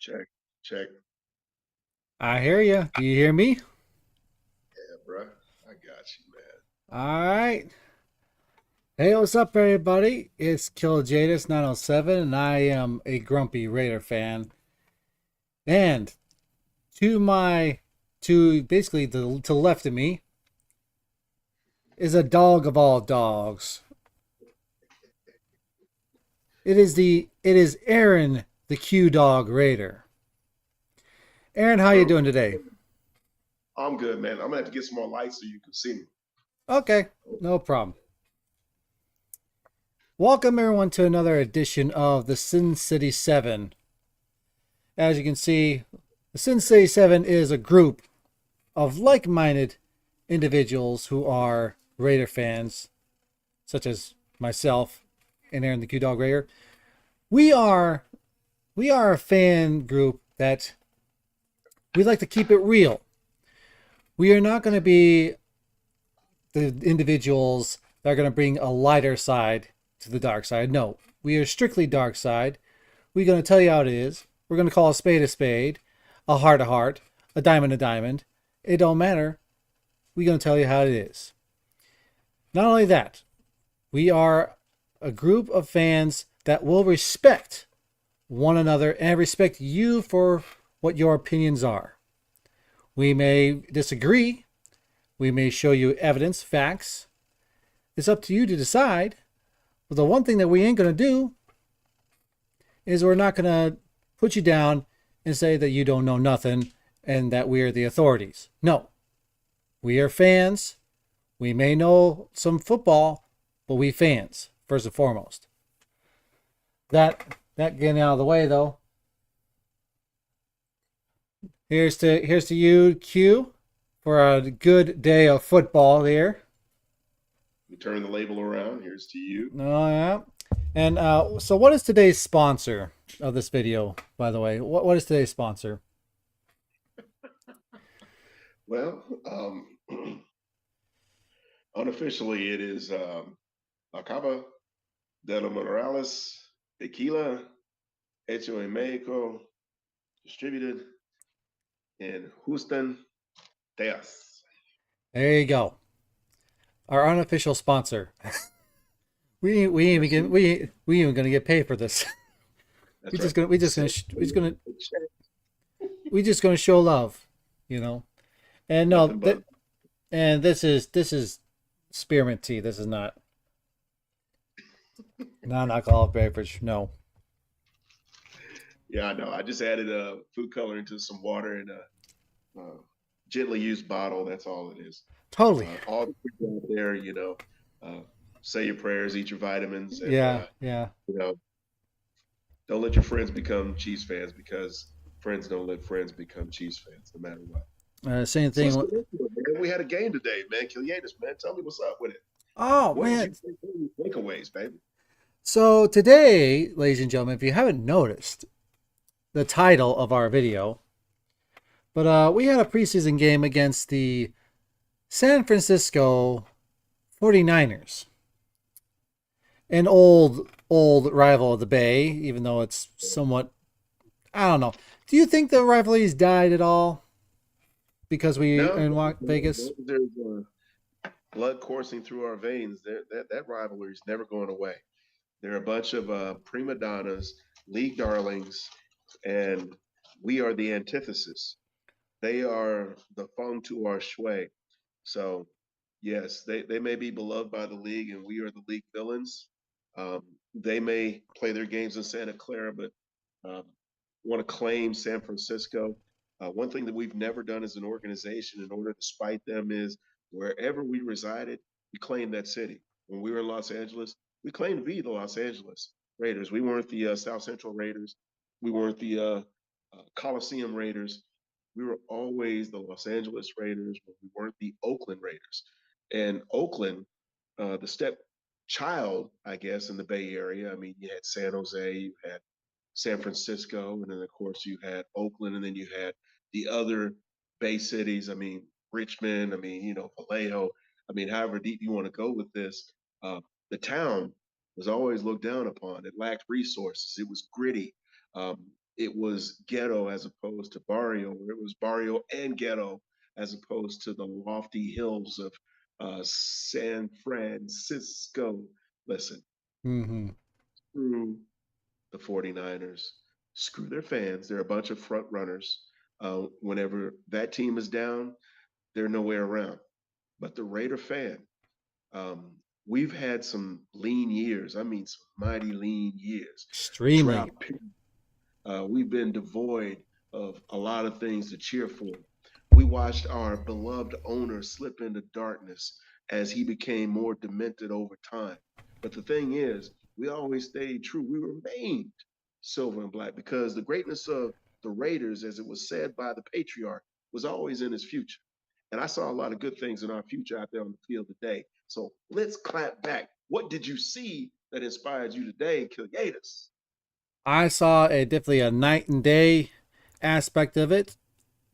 Check, check. I hear you. Do you hear me? Yeah, bruh. I got you, man. All right. Hey, what's up, everybody? It's Kill Jadis 907, and I am a grumpy Raider fan. And to my, to basically to the left of me is a dog of all dogs. It is Aaron, the Q Dog Raider. Aaron, how you Bro, doing today? I'm good, man. I'm gonna have to get some more lights so you can see me. Okay, no problem. Welcome everyone to another edition of the Sin City 7. As you can see, the Sin City 7 is a group of like minded individuals who are Raider fans, such as myself and Aaron the Q Dog Raider. We are we are a fan group that we like to keep it real. We are not going to be the individuals that are going to bring a lighter side to the dark side. No, we are strictly dark side. We're going to tell you how it is. We're going to call a spade, a heart a heart, a diamond a diamond. It don't matter. We're going to tell you how it is. Not only that, we are a group of fans that will respect one another and respect you for what your opinions are. We may disagree. We may show you evidence, facts. It's up to you to decide. But the one thing that we ain't going to do is we're not going to put you down and say that you don't know nothing and that we are the authorities. No, we are fans. We may know some football, but we fans first and foremost. That getting out of the way though. Here's to you, Q, for a good day of football here. We turn the label around. Here's to you. Oh yeah. And so what is today's sponsor of this video, by the way? What is today's sponsor? Well, unofficially, it is Acaba de los Morales Tequila Hecho en Mexico, distributed in Houston, Texas. There you go. Our unofficial sponsor. We ain't even Yes, sir. we ain't even gonna get paid for this. That's right. We just gonna show love, you know. And no, Nothing but this is spearmint tea. This is not non-alcoholic beverage. No, yeah, I know. I just added a food coloring to some water and a gently used bottle. That's all it is. totally. All the people out there, uh, say your prayers, eat your vitamins, and Yeah, yeah. you know, don't let your friends become Chiefs fans because friends don't let friends become Chiefs fans, no matter what. Same So let's thing. get into it, man. We had a game today, man. Kilianis, man. Tell me what's up with it. Oh What did you man. think of your takeaways, baby? So today, ladies and gentlemen, if you haven't noticed the title of our video, but we had a preseason game against the San Francisco 49ers, an old rival of the Bay, even though it's somewhat, I don't know. Do you think the rivalry's died at all because we No, in no, Vegas? there's blood coursing through our veins. That rivalry is never going away. They're a bunch of prima donnas, league darlings, and we are the antithesis. They are the feng to our shui. So, yes, they may be beloved by the league, and we are the league villains. They may play their games in Santa Clara, but um, want to claim San Francisco. One thing that we've never done as an organization in order to spite them is wherever we resided, we claimed that city. When we were in Los Angeles, we claimed to be the Los Angeles Raiders. We weren't the South Central Raiders. We weren't the Coliseum Raiders. We were always the Los Angeles Raiders, but we weren't the Oakland Raiders. And Oakland, the stepchild, I guess, in the Bay Area. I mean, you had San Jose, you had San Francisco, and then of course you had Oakland, and then you had the other Bay cities. I mean, Richmond. I mean, Vallejo. I mean, however deep you want to go with this, uh, the town was always looked down upon. It lacked resources. It was gritty. Um, it was ghetto as opposed to barrio, or it was barrio and ghetto as opposed to the lofty hills of San Francisco. Listen, Mm-hmm. screw the 49ers, screw their fans. They're a bunch of front runners. Whenever that team is down, they're nowhere around. But the Raider fan, um, we've had some lean years. I mean, some mighty lean years. Extremely. Drought. We've been devoid of a lot of things to cheer for. We watched our beloved owner slip into darkness as he became more demented over time. But the thing is, we always stayed true. We remained silver and black because the greatness of the Raiders, as it was said by the patriarch, was always in his future. And I saw a lot of good things in our future out there on the field today. So let's clap back. What did you see that inspired you today, Kilgatus? I saw definitely a night and day aspect of it.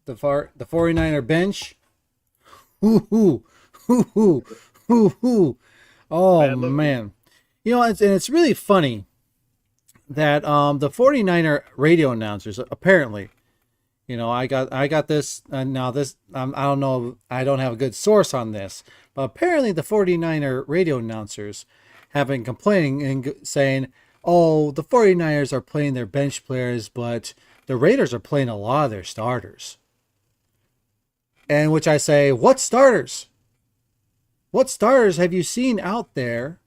The 49er bench. Hoo hoo hoo hoo hoo hoo. Oh Bad luck. man. It's really funny that the 49er radio announcers apparently, I got this now this I don't know, I don't have a good source on this, but apparently the 49er radio announcers have been complaining and saying, "Oh, the 49ers are playing their bench players, but the Raiders are playing a lot of their starters." And which I say, "What starters? What starters have you seen out there?"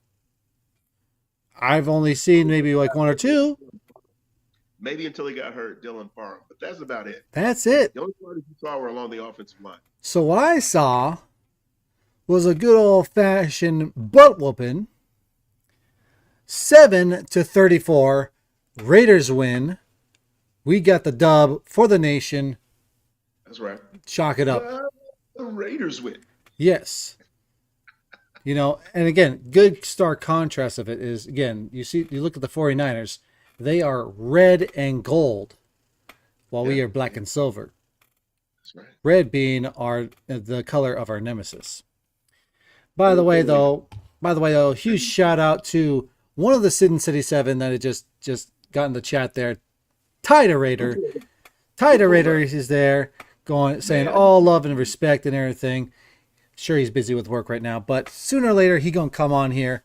I've only seen maybe like one or two. Maybe until he got hurt, Dylan Farm, but that's about it. That's it. The only starters you saw were along the offensive line. So what I saw was a good old fashioned butt whooping. 7-34. Raiders win. We got the dub for the nation. That's right. Chalk it up. The Raiders win. Yes. And again, good stark contrast of it is, again, you look at the 49ers, they are red and gold while we are black and silver. That's right. Red being the color of our nemesis. By the way, though, huge shout out to one of the Sin City 7 that had just got in the chat there. Tiderator. Tiderator is there saying all love and respect and everything. Sure, he's busy with work right now, but sooner or later he gonna come on here.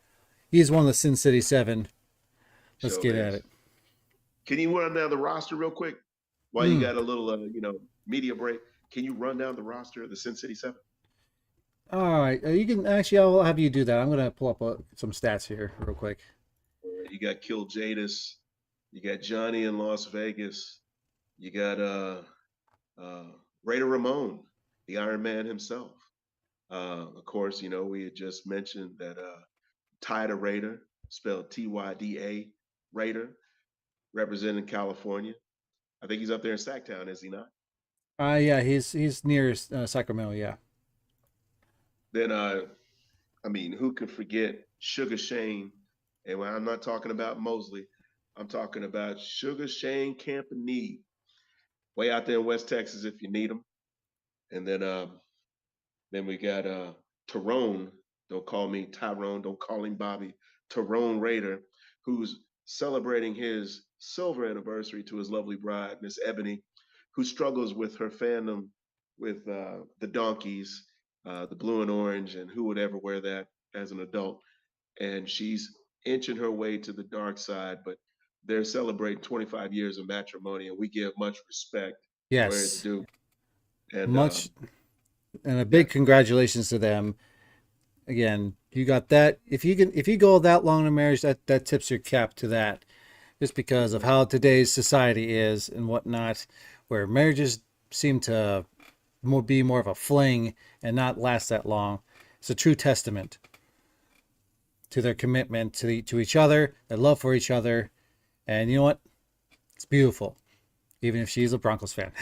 He's one of the Sin City 7. Let's get at it. Can you run down the roster real quick while you got a little, media break? Can you run down the roster of the Sin City 7? All right, you can actually. I'll have you do that. I'm gonna pull up some stats here real quick. You got Kill Jadis, you got Johnny in Las Vegas, you got Raider Ramon, the Iron Man himself. Of course, we had just mentioned that Tyda Raider, spelled Tyda Raider, representing California. I think he's up there in Sacktown, is he not? Yeah, he's near Sacramento. Yeah. Then, who could forget Sugar Shane? And when I'm not talking about Mosley, I'm talking about Sugar Shane Campanile, way out there in West Texas if you need him. And then we got Tyrone. Don't call me Tyrone. Don't call him Bobby. Tyrone Raider, who's celebrating his silver anniversary to his lovely bride, Miss Ebony, who struggles with her fandom with the donkeys, the blue and orange, and who would ever wear that as an adult. And she's inching her way to the dark side, but they're celebrating 25 years of matrimony, and we give much respect where it's Yes. due. And much, and a big congratulations to them. Again, you got that. If you go that long in a marriage, that tips your cap to that, just because of how today's society is and whatnot, where marriages seem to be more of a fling and not last that long. It's a true testament to their commitment to each other, their love for each other, and you know what? It's beautiful, even if she's a Broncos fan.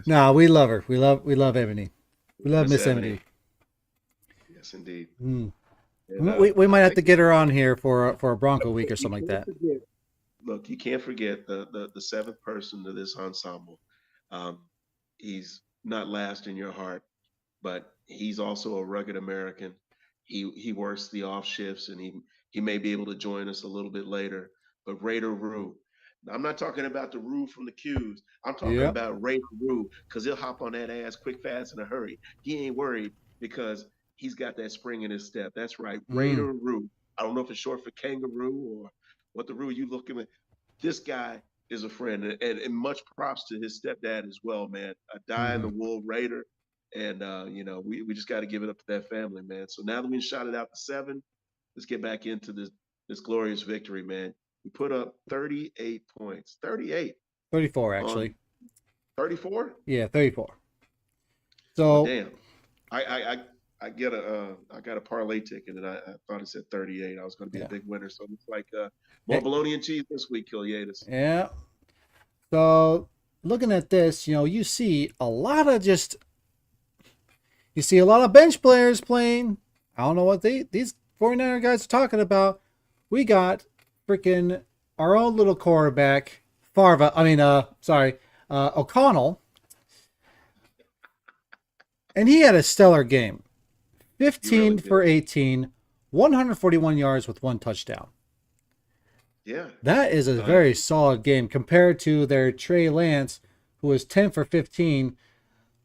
No, we love her. We love Ebony. We love Miss Ebony. Yes, indeed. And, we might have to get her on here for a Bronco week or something like that. Look, you can't forget the seventh person to this ensemble. He's not last in your heart, but he's also a rugged American. He works the off shifts, and he may be able to join us a little bit later. But Raider Rue, I'm not talking about the Rue from the Qs. I'm talking Yep. about Raider Rue because he'll hop on that ass quick, fast, in a hurry. He ain't worried because he's got that spring in his step. That's right, Mm. Raider Rue. I don't know if it's short for kangaroo or what the Rue you looking at. This guy is a friend, and much props to his stepdad as well, man. A die in the Hmm. wool Raider, and we just got to give it up to that family, man. So now that we shot it out to 7, let's get back into this glorious victory, man. We put up 38 points. 38 34 on actually. 34? Yeah, 34. Well, So, damn. I got a parlay ticket and I thought it said 38. I was going to be a yeah. big winner. So it's like more Hey, bologna and cheese this week, Killiatis. yeah. So, looking at this, you see a lot of bench players playing. I don't know what these 49er guys are talking about. We got freaking our own little quarterback, Farva. I mean, sorry, O'Connell, and he had a stellar game. You really 15 did. for 18, 141 yards with one touchdown. Yeah. That is a Uh, very solid game compared to their Trey Lance, who was 10 for 15,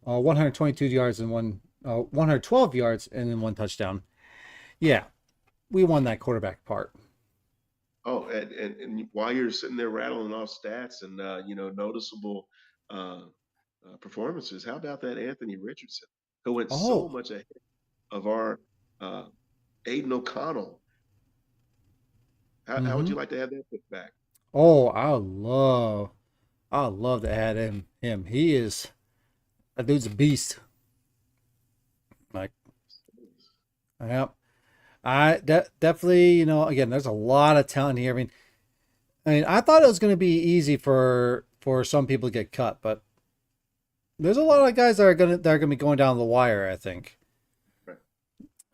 122 yards and 112 yards and then one touchdown. Yeah, we won that quarterback part. oh, and while you're sitting there rattling off stats and noticeable uh, performances, how about that Anthony Richardson, who went so Oh, much ahead of our uh, Aiden O'Connell? How would mm-hmm. you like to have that put back? Oh, I love to add him. He is that dude's a beast. Like, yeah, definitely, again, there's a lot of talent here. I mean, I thought it was going to be easy for some people to get cut, but there's a lot of guys that are gonna be going down the wire, I think. Right.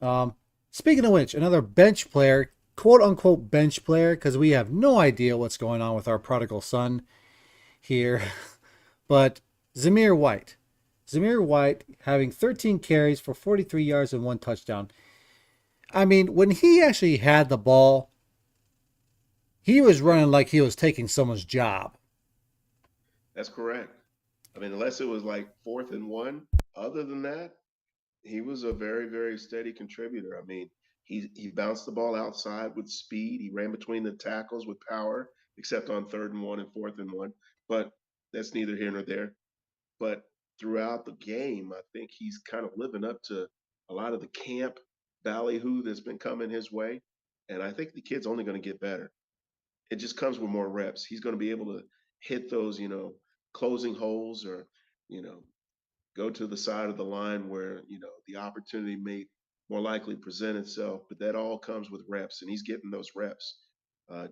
Um, Speaking of which, another bench player, quote unquote bench player, because we have no idea what's going on with our prodigal son here, but Zamir White. Zamir White having 13 carries for 43 yards and one touchdown. I mean, when he actually had the ball, he was running like he was taking someone's job. That's correct. I mean, unless it was like 4th and 1, other than that, he was a very, very steady contributor. I mean, he bounced the ball outside with speed. He ran between the tackles with power, except on 3rd and 1 and 4th and 1. But that's neither here nor there. But throughout the game, I think he's kind of living up to a lot of the camp ballyhoo that's been coming his way. And I think the kid's only going to get better. It just comes with more reps. He's going to be able to hit those, closing holes or, you know, go to the side of the line where, the opportunity may more likely present itself. But that all comes with reps, and he's getting those reps. Uh,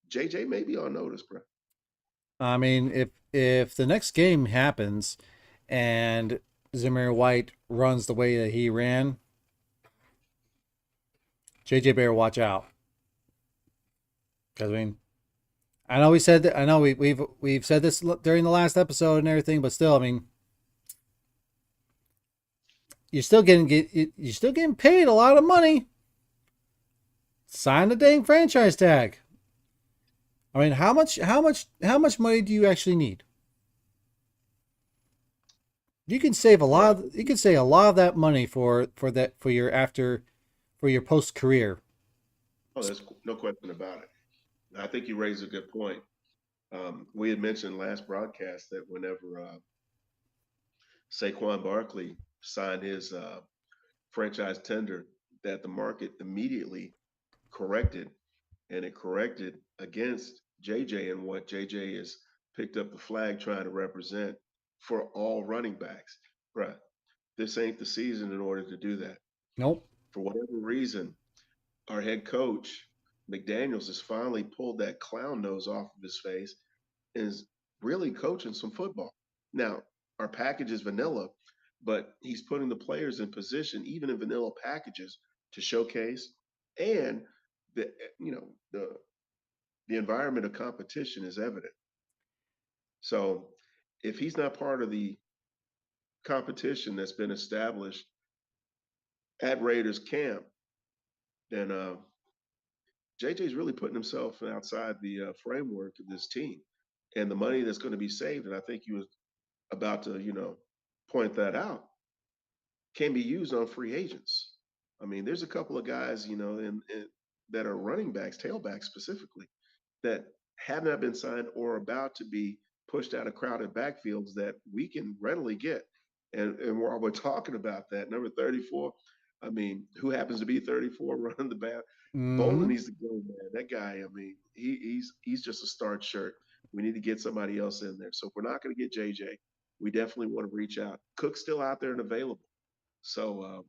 JJ may be on notice, bro. I mean, if the next game happens and Zamir White runs the way that he ran, JJ better watch out. Because I mean, I know we said that. I know we've said this during the last episode and everything, but still, I mean, you're still getting paid a lot of money. Sign the dang franchise tag. I mean, how much money do you actually need? You can save a Well, lot. You can save a lot of that money for your post career. oh, there's no question about it. I think you raised a good point. We had mentioned last broadcast that whenever Saquon Barkley signed his franchise tender, that the market immediately corrected, and it corrected against JJ and what JJ has picked up the flag trying to represent for all running backs. Bruh, this ain't the season in order to do that. Nope. For whatever reason, our head coach, McDaniels, has finally pulled that clown nose off of his face and is really coaching some football. Now, our package is vanilla, but he's putting the players in position, even in vanilla packages, to showcase. And the you know the environment of competition is evident. So if he's not part of the competition that's been established at Raiders camp, then JJ's really putting himself outside the framework of this team. And the money that's going to be saved, and I think you was about to, point that out, can be used on free agents. I mean, there's a couple of guys, that are running backs, tailbacks specifically, that have not been signed or about to be pushed out of crowded backfields that we can readily get. And while we're talking about that, number 34, I mean, who happens to be 34 running the back? Bolden Mm-hmm. needs to go, man. That guy, I mean, he's just a start shirt. We need to get somebody else in there. So if we're not going to get JJ, we definitely want to reach out. Cook's still out there and available. So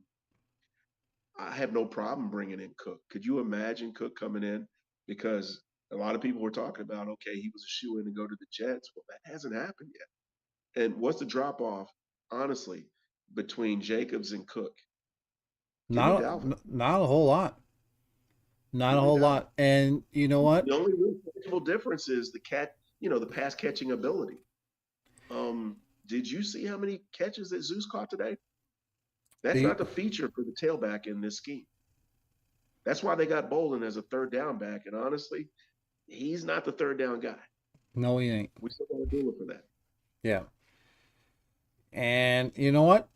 I have no problem bringing in Cook. Could you imagine Cook coming in? Because a lot of people were talking about, okay, he was a shoe in to go to the Jets. Well, that hasn't happened yet. And what's the drop off, honestly, between Jacobs and Cook? Give me Dalvin. Not a whole lot. Not a Give me whole Dalvin. lot. And you know what? The only real tangible difference is the pass catching ability. Did you see how many catches that Zeus caught today? That's The not the feature for the tailback in this scheme. That's why they got Bolden as a third down back. And honestly, he's not the third down guy. no, he ain't. We still got to deal with for that. Yeah. And you know what?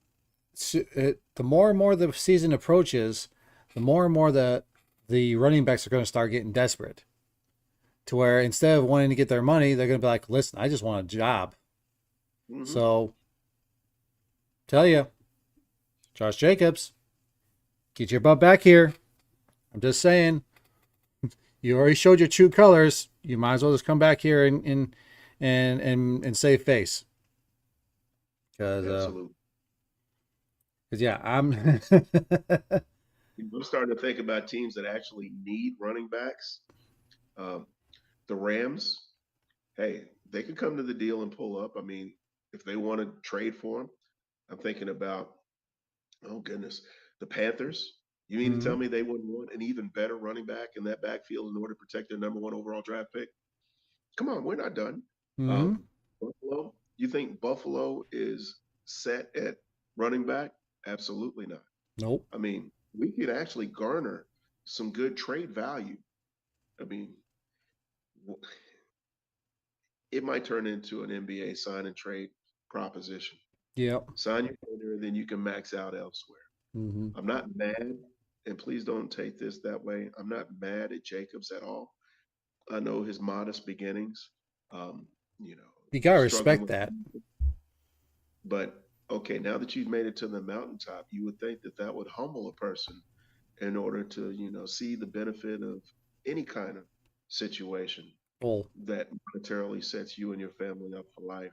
The more and more the season approaches, the more and more the running backs are going to start getting desperate. To where instead of wanting to get their money, they're going to be like, "Listen, I just want a job." Mm-hmm. So, tell you, Josh Jacobs, get your butt back here. I'm just saying, you already showed your true colors. You might as well just come back here and save face. Because Absolutely. yeah, I'm. We're starting to think about teams that actually need running backs. Um, the Rams, hey, they could come to the deal and pull up. I mean, if they want to trade for him, I'm thinking about, oh goodness, the Panthers. You mean to tell Mhm. me they wouldn't want an even better running back in that backfield in order to protect their number one overall draft pick? Come on, we're not done. Mhm. Um, Buffalo, you think Buffalo is set at running back? Absolutely not. Nope. I mean, we could actually garner some good trade value. I mean, it might turn into an NBA sign and trade proposition. Yep. Sign your player, then you can max out elsewhere. Mhm. I'm not mad, and please don't take this that way. I'm not mad at Jacobs at all. I know his modest beginnings, um, you know, You gotta struggling respect with, that. but okay, now that you've made it to the mountaintop, you would think that that would humble a person in order to, see the benefit of any kind of situation Well, that monetarily sets you and your family up for life.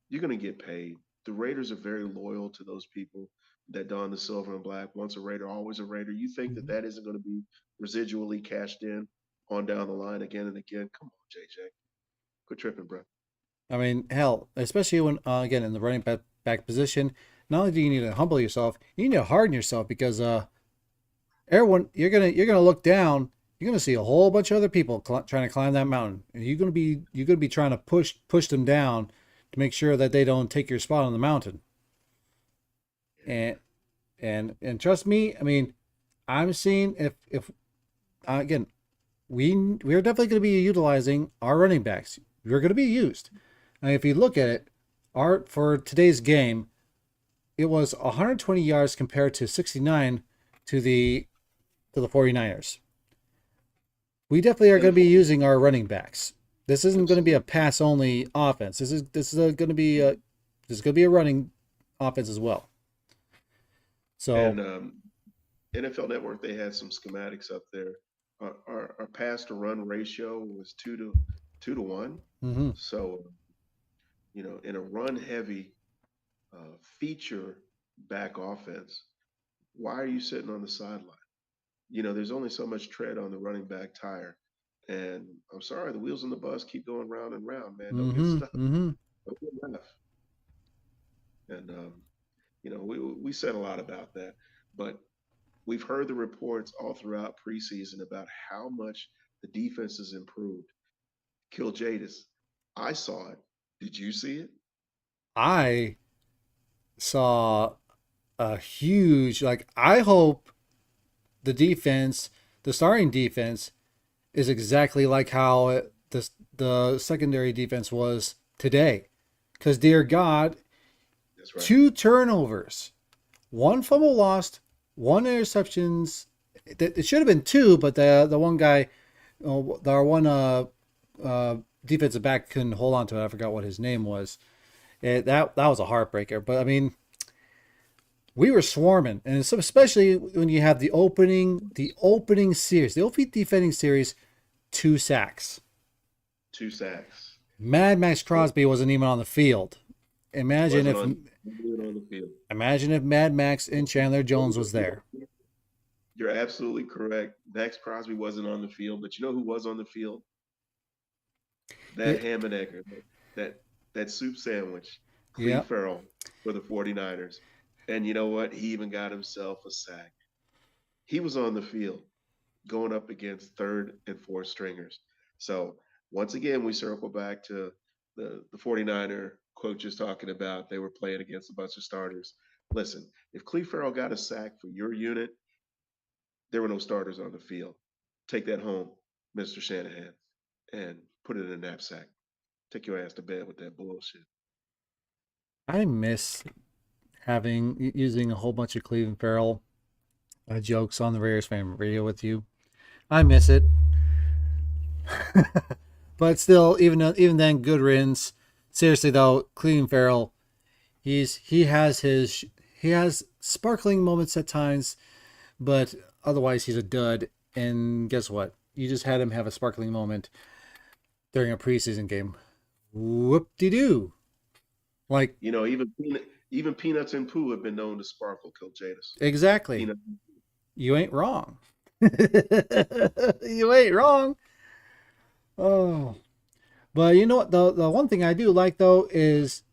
You're going to get paid. The Raiders are very loyal to those people that don the silver and black. Once a Raider, always a Raider. You think that mhm. that isn't going to be residually cashed in on down the line again and again? Come on, JJ. Quit tripping, bro. I mean, hell, especially when again in the back position, not only do you need to humble yourself, you need to harden yourself because everyone you're gonna look down, you're gonna see a whole bunch of other people trying to climb that mountain, and you're gonna be trying to push them down to make sure that they don't take your spot on the mountain. And and trust me, I mean, I'm seeing if again we're definitely going to be utilizing our running backs. We're going to be used. And if you look at it, our for today's game, it was 120 yards compared to 69 to the 49ers. We definitely are And going to be using our running backs. This isn't going to be a absolutely. pass only offense. This is going to be a running offense as well. So, And NFL Network, they had some schematics up there. Our pass to run ratio was 2 to 1. mhm. So, in a run heavy feature back offense, why are you sitting on the sideline? There's only so much tread on the running back tire. And I'm sorry, the wheels on the bus keep going round and round, man. Don't get Mhm. stuck. Mhm. Don't get left. And we said a lot about that, but we've heard the reports all throughout preseason about how much the defense has improved. Kill Jadis. I saw it. Did you see it? I saw a huge like I hope the defense, the starting defense, is exactly like how the secondary defense was today. Because dear God, That's right. 2 turnovers, one fumble lost, one interceptions. It should have been two, but the one guy, our one uh, defensive back couldn't hold on to it. I forgot what his name was. That was a heartbreaker. But I mean, we were swarming, and especially when you have the opening series, the opening defending series, 2 sacks. 2 sacks. Mad Max Well, Crosby wasn't even on the field. Imagine wasn't if on wasn't on the field. imagine if Mad Max and Chandler Jones was there. You're absolutely correct. Max Crosby wasn't on the field, but you know who was on the field? That Yeah, ham and egger, that that soup sandwich, Cleve yeah. Farrell for the 49ers. And you know what? He even got himself a sack. He was on the field going up against third and fourth stringers. So once again, we circle back to the 49er coaches talking about they were playing against a bunch of starters. Listen, if Cleve Farrell got a sack for your unit, there were no starters on the field. Take that home, Mr. Shanahan, and put it in a knapsack. Take your ass to bed with that bullshit. I miss having using a whole bunch of Cleveland Farrell jokes on the Raiders fan radio with you. I miss it, but still, even then, good riddance. Seriously though, Cleveland Farrell, he has sparkling moments at times, but otherwise he's a dud. And guess what? You just had him have a sparkling moment during a preseason game. Whoop de doo! Like You know, even Peanuts and Pooh have been known to sparkle, Kill Jadis. exactly. Peanut. You ain't wrong. You ain't wrong. Oh, but you know what? The one thing I do like though is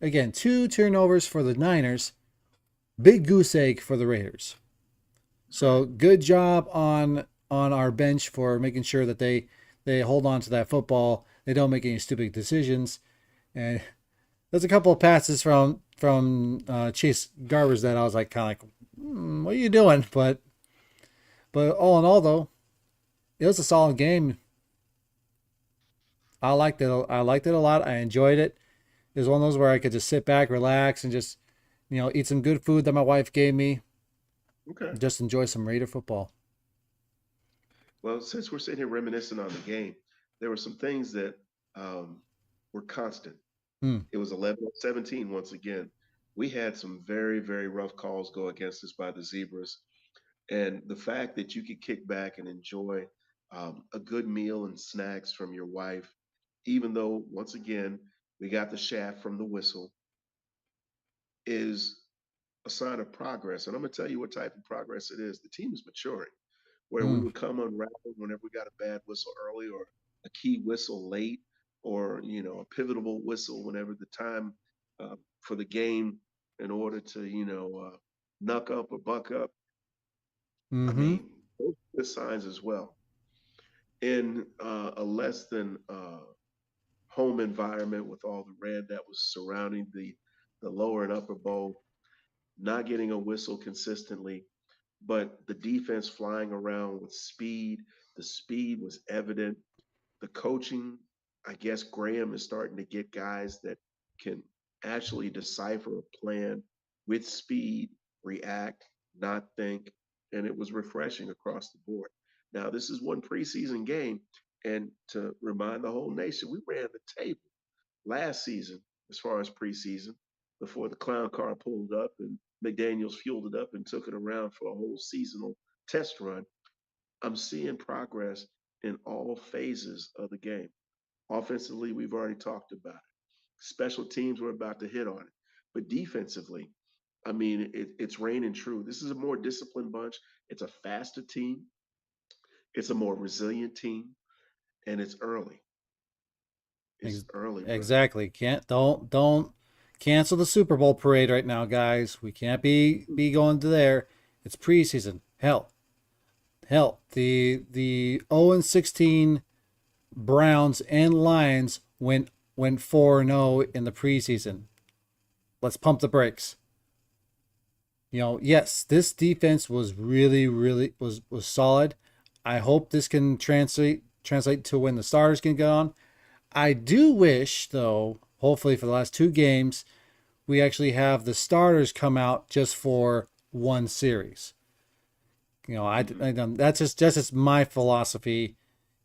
again 2 turnovers for the Niners, big goose egg for the Raiders. That's right. So good job on our bench for making sure that they hold on to that football. They don't make any stupid decisions. And there's a couple of passes from Chase Garbers that I was like kind of like, what are you doing? But all in all though, it was a solid game. I liked it. I liked it a lot. I enjoyed it. It was one of those where I could just sit back, relax, and just eat some good food that my wife gave me. Okay. Just enjoy some Raider football. Well, since we're sitting here reminiscing on the game, there were some things that um, were constant. Hmm. It was 11-17 once again. We had some very, very rough calls go against us by the Zebras. And the fact that you could kick back and enjoy a good meal and snacks from your wife, even though, once again, we got the shaft from the whistle, is a sign of progress. And I'm going to tell you what type of progress it is. The team is maturing, where we Hmm. would come unraveled whenever we got a bad whistle early or a key whistle late or, a pivotal whistle whenever the time for the game in order to, knuck up or buck up. I Mm-hmm. mean, those are good signs as well. In a less than home environment with all the red that was surrounding the lower and upper bowl, not getting a whistle consistently, but the defense flying around with speed. The speed was evident. The coaching, I guess Graham is starting to get guys that can actually decipher a plan with speed, react, not think, and it was refreshing across the board. Now, this is one preseason game, and to remind the whole nation, we ran the table last season as far as preseason before the clown car pulled up and McDaniels fueled it up and took it around for a whole seasonal test run. I'm seeing progress in all phases of the game. Offensively, we've already talked about it. Special teams, we're about to hit on it. But defensively, I mean, it's raining true. This is a more disciplined bunch. It's a faster team. It's a more resilient team, and it's early. It's Ex- early, brother. exactly. Can't don't cancel the Super Bowl parade right now, guys. We can't be going to there. It's preseason. Hell. The 0-16 Browns and Lions went 4-0 in the preseason. Let's pump the brakes. Yes, this defense was really, really was solid. I hope this can translate to when the starters can get on. I do wish, though, hopefully for the last two games, we actually have the starters come out just for one series. Mhm. That's just my philosophy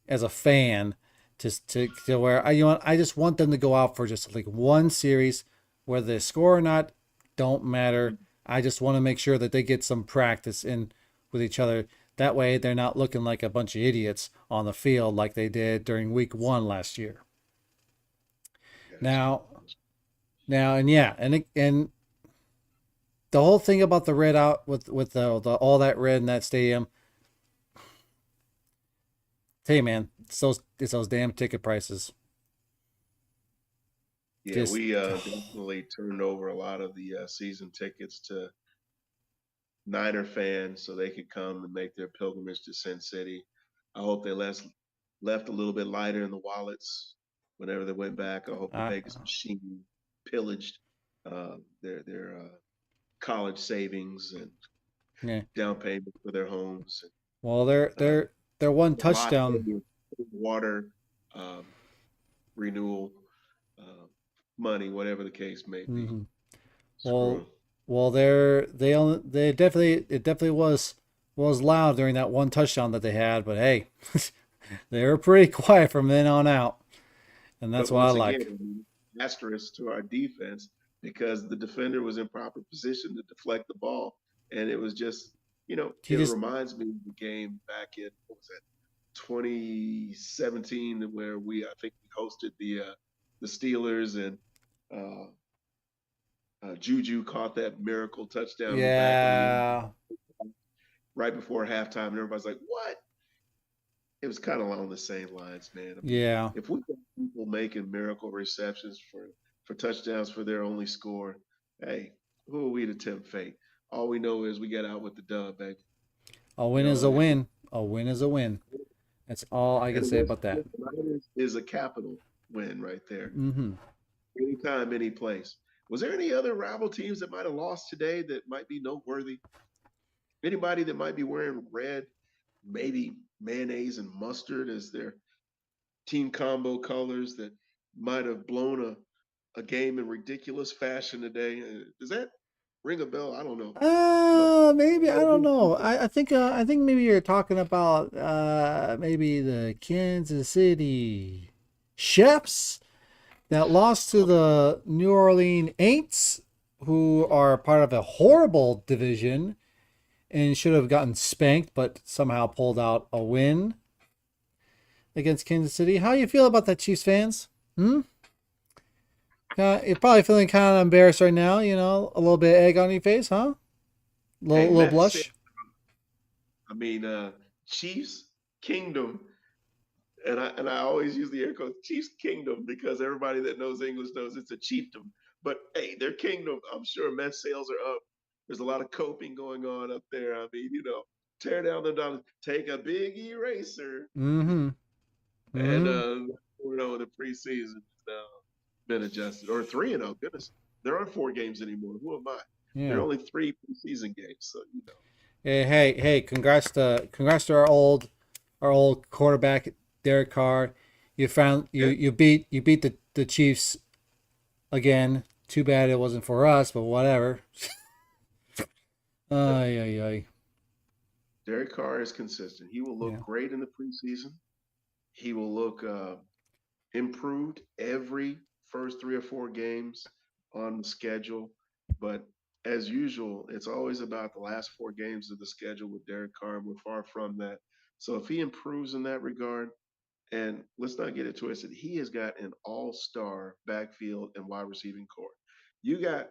as a fan, to where I just want them to go out for just like one series, whether they score or not, don't matter. I just want to make sure that they get some practice in with each other. That way, they're not looking like a bunch of idiots on the field like they did during week one last year. Gotcha. Now, and yeah, and the whole thing about the red out with the all that red in that stadium. Hey man, it's those damn ticket prices. Yeah, Just we definitely turned over a lot of the season tickets to Niner fans so they could come and make their pilgrimage to Sin City. I hope they left a little bit lighter in the wallets whenever they went back. I hope the I Vegas machine pillaged their college savings and yeah. down payment for their homes. Well, they're Uh, they're they're one lot touchdown. of water um, renewal uh, money, whatever the case may be. Hmm. Screw Well, 'em. they definitely it definitely was loud during that one touchdown that they had, but hey, they were pretty quiet from then on out, and that's But what I once again, like. I mean, asterisk to our defense because the defender was in proper position to deflect the ball, and it was just, He it just reminds me of the game back in what was that, 2017, where I think we hosted the Steelers and uh, Juju caught that miracle touchdown in the back of the end yeah right before halftime, and everybody's like, "What?" It was kind of along the same lines, man. I mean, yeah. if we got people making miracle receptions for touchdowns for their only score, hey, who are we to tempt fate? All we know is we got out with the dub, baby. A You win is know, a and win. A win is a win. That's all I can and say West about that. Niners is a capital win right there. Hmm. Anytime, any place. Was there any other rival teams that might have lost today that might be noteworthy? Anybody that might be wearing red, maybe mayonnaise and mustard as their team combo colors that might have blown a game in ridiculous fashion today. Does that ring a bell? I don't know. But Maybe I don't know. I think maybe you're talking about maybe the Kansas City Chefs that lost to the New Orleans Aints, who are part of a horrible division and should have gotten spanked, but somehow pulled out a win against Kansas City. How you feel about that, Chiefs fans? Hmm? You're probably feeling kind of embarrassed right now. A little bit of egg on your face, huh? hey, Little Matt said, blush. I mean, Chiefs Kingdom, and I always use the air quotes Chiefs Kingdom because everybody that knows English knows it's a chiefdom. But hey, their kingdom, I'm sure Met sales are up. There's a lot of coping going on up there. I mean, tear down the dollars, take a big eraser Mm-hmm. and Mm-hmm. 4-0 in the preseason has now been adjusted, or 3-0. Goodness, there aren't 4 games anymore. Who am I? There are Yeah. only 3 preseason games, so Hey, congrats to our old quarterback Derek Carr. You found you yeah. you beat the Chiefs again. Too bad it wasn't for us, but whatever. Ay ay ay. Derek Carr is consistent. He will look Yeah. great in the preseason. He will look improved every first 3 or 4 games on the schedule. But as usual, it's always about the last 4 games of the schedule with Derek Carr. We're far from that. So if he improves in that regard, and let's not get it twisted, he has got an all-star backfield and wide receiving core. You got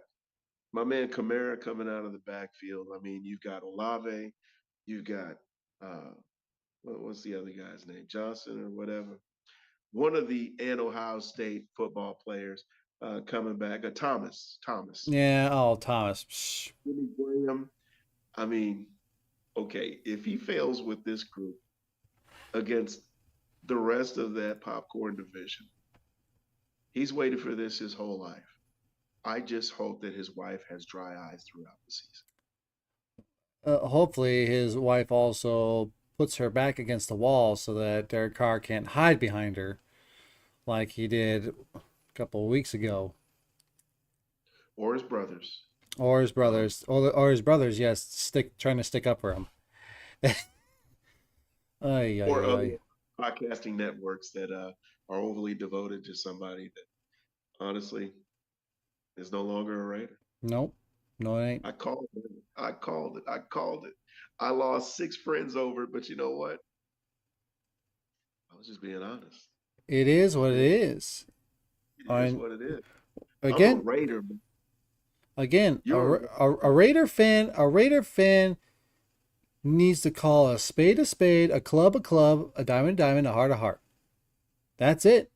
my man Kamara coming out of the backfield. I mean, you've got Olave, you've got uh, what's the other guy's name, Johnson or whatever, one of the and Ohio State football players coming back, Thomas, Yeah. Oh, Thomas. Psh. Jimmy Graham. I mean, okay, if he fails with this group against the rest of that popcorn division, he's waited for this his whole life. I just hope that his wife has dry eyes throughout the season. Hopefully, his wife also. puts her back against the wall so that Derek Carr can't hide behind her like he did a couple of weeks ago. Or his brothers. Or his Um, brothers. Or his brothers, yes, trying to stick up for him. Ay, ay, or ay, other ay. podcasting networks that are overly devoted to somebody that honestly is no longer a Raider. Nope. No, it ain't. I called it. I called it. I called it. I lost 6 friends over it, but you know what? I was just being honest. It is I was what it being, is. it is And what it is. I'm a again, Raider, but again, you're a Raider fan, needs to call a spade, a club, a diamond, a heart. That's it.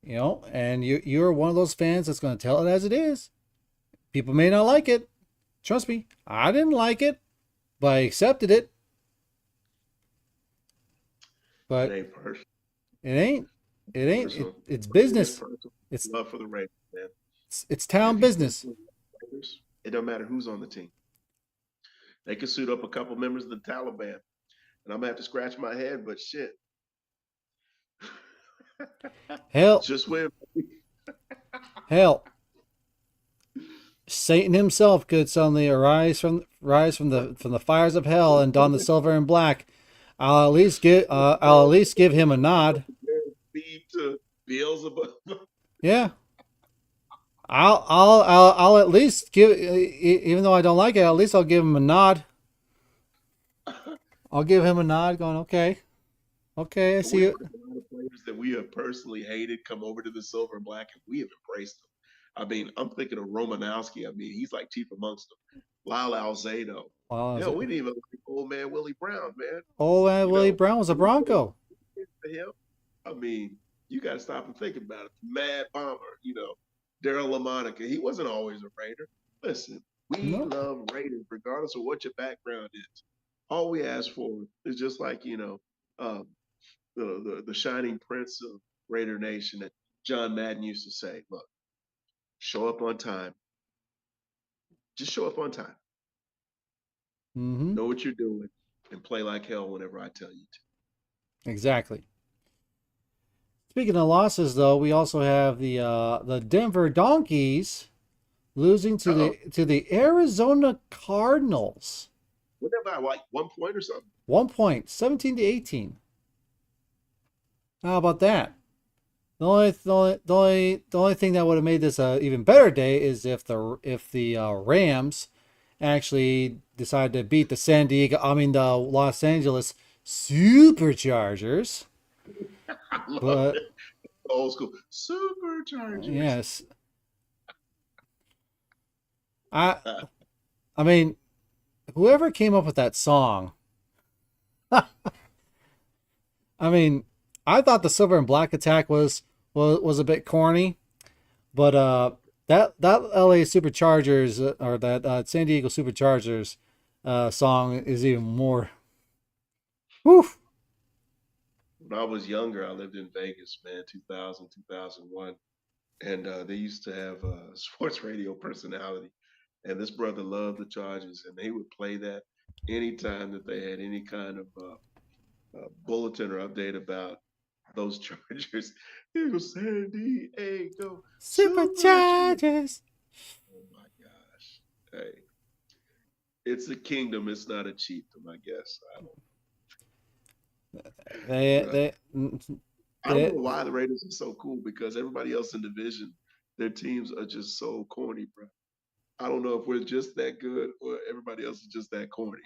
You know, and you're one of those fans that's going to tell it as it is. People may not like it. Trust me, I didn't like it, but I accepted it. it But ain't personal. it ain't. It ain't. Personal. It's For me, it's business. personal. It's Love for the Raiders, man. it's And town if you business. personally love the Raiders, it don't matter who's on the team. They could suit up a couple members of the Taliban, and I'm gonna have to scratch my head. But shit, Hell, just win. hell, Satan himself could suddenly rise from the fires of hell and don the silver and black. I'll at least give him a nod. Feed to Beelzebub. Yeah, I'll at least give, even though I don't like it, at least I'll give him a nod. I'll give him a nod, going, okay, okay, I see We've it. had a lot of players that we have personally hated come over to the silver and black, and we have embraced them. I mean, I'm thinking of Romanowski. I mean, he's like chief amongst them. Lyle Alzado. Well, Hell, we didn't even like old man Willie Brown, man. old man You Willie know, Brown was a we put Bronco. for him. I mean, you got to stop and think about it. Mad Bomber, Daryl LaMonica. He wasn't always a Raider. Listen, we No. love Raiders regardless of what your background is. All we ask for is just like, um, the shining prince of Raider Nation that John Madden used to say, look, show up on time. Just show up on time. Mm-hmm. Know what you're doing and play like hell whenever I tell you to. Exactly. Speaking of losses, though, we also have the Denver Donkeys losing Uh-oh. to the Arizona Cardinals. Whatever, like 1 point or something. 1 point, 17 to 18. How about that? The only thing that would have made this a even better day is if the Rams actually decided to beat the Los Angeles Superchargers. I love But it. Old school Superchargers. yes, I I mean, whoever came up with that song, I mean, I thought the Silver and Black Attack was a bit corny, but that LA Superchargers or that San Diego Superchargers song is even more. Whew. When I was younger, I lived in Vegas, man, 2000, 2001. And they used to have a sports radio personality. And this brother loved the Chargers, and they would play that anytime that they had any kind of bulletin or update about those Chargers. It was San Diego Superchargers. Superchargers. Oh my gosh. Hey, it's a kingdom. It's not a chiefdom, I guess. They But they I don't know they why the Raiders are so cool because everybody else in the division, their teams are just so corny, bro. I don't know if we're just that good or everybody else is just that corny.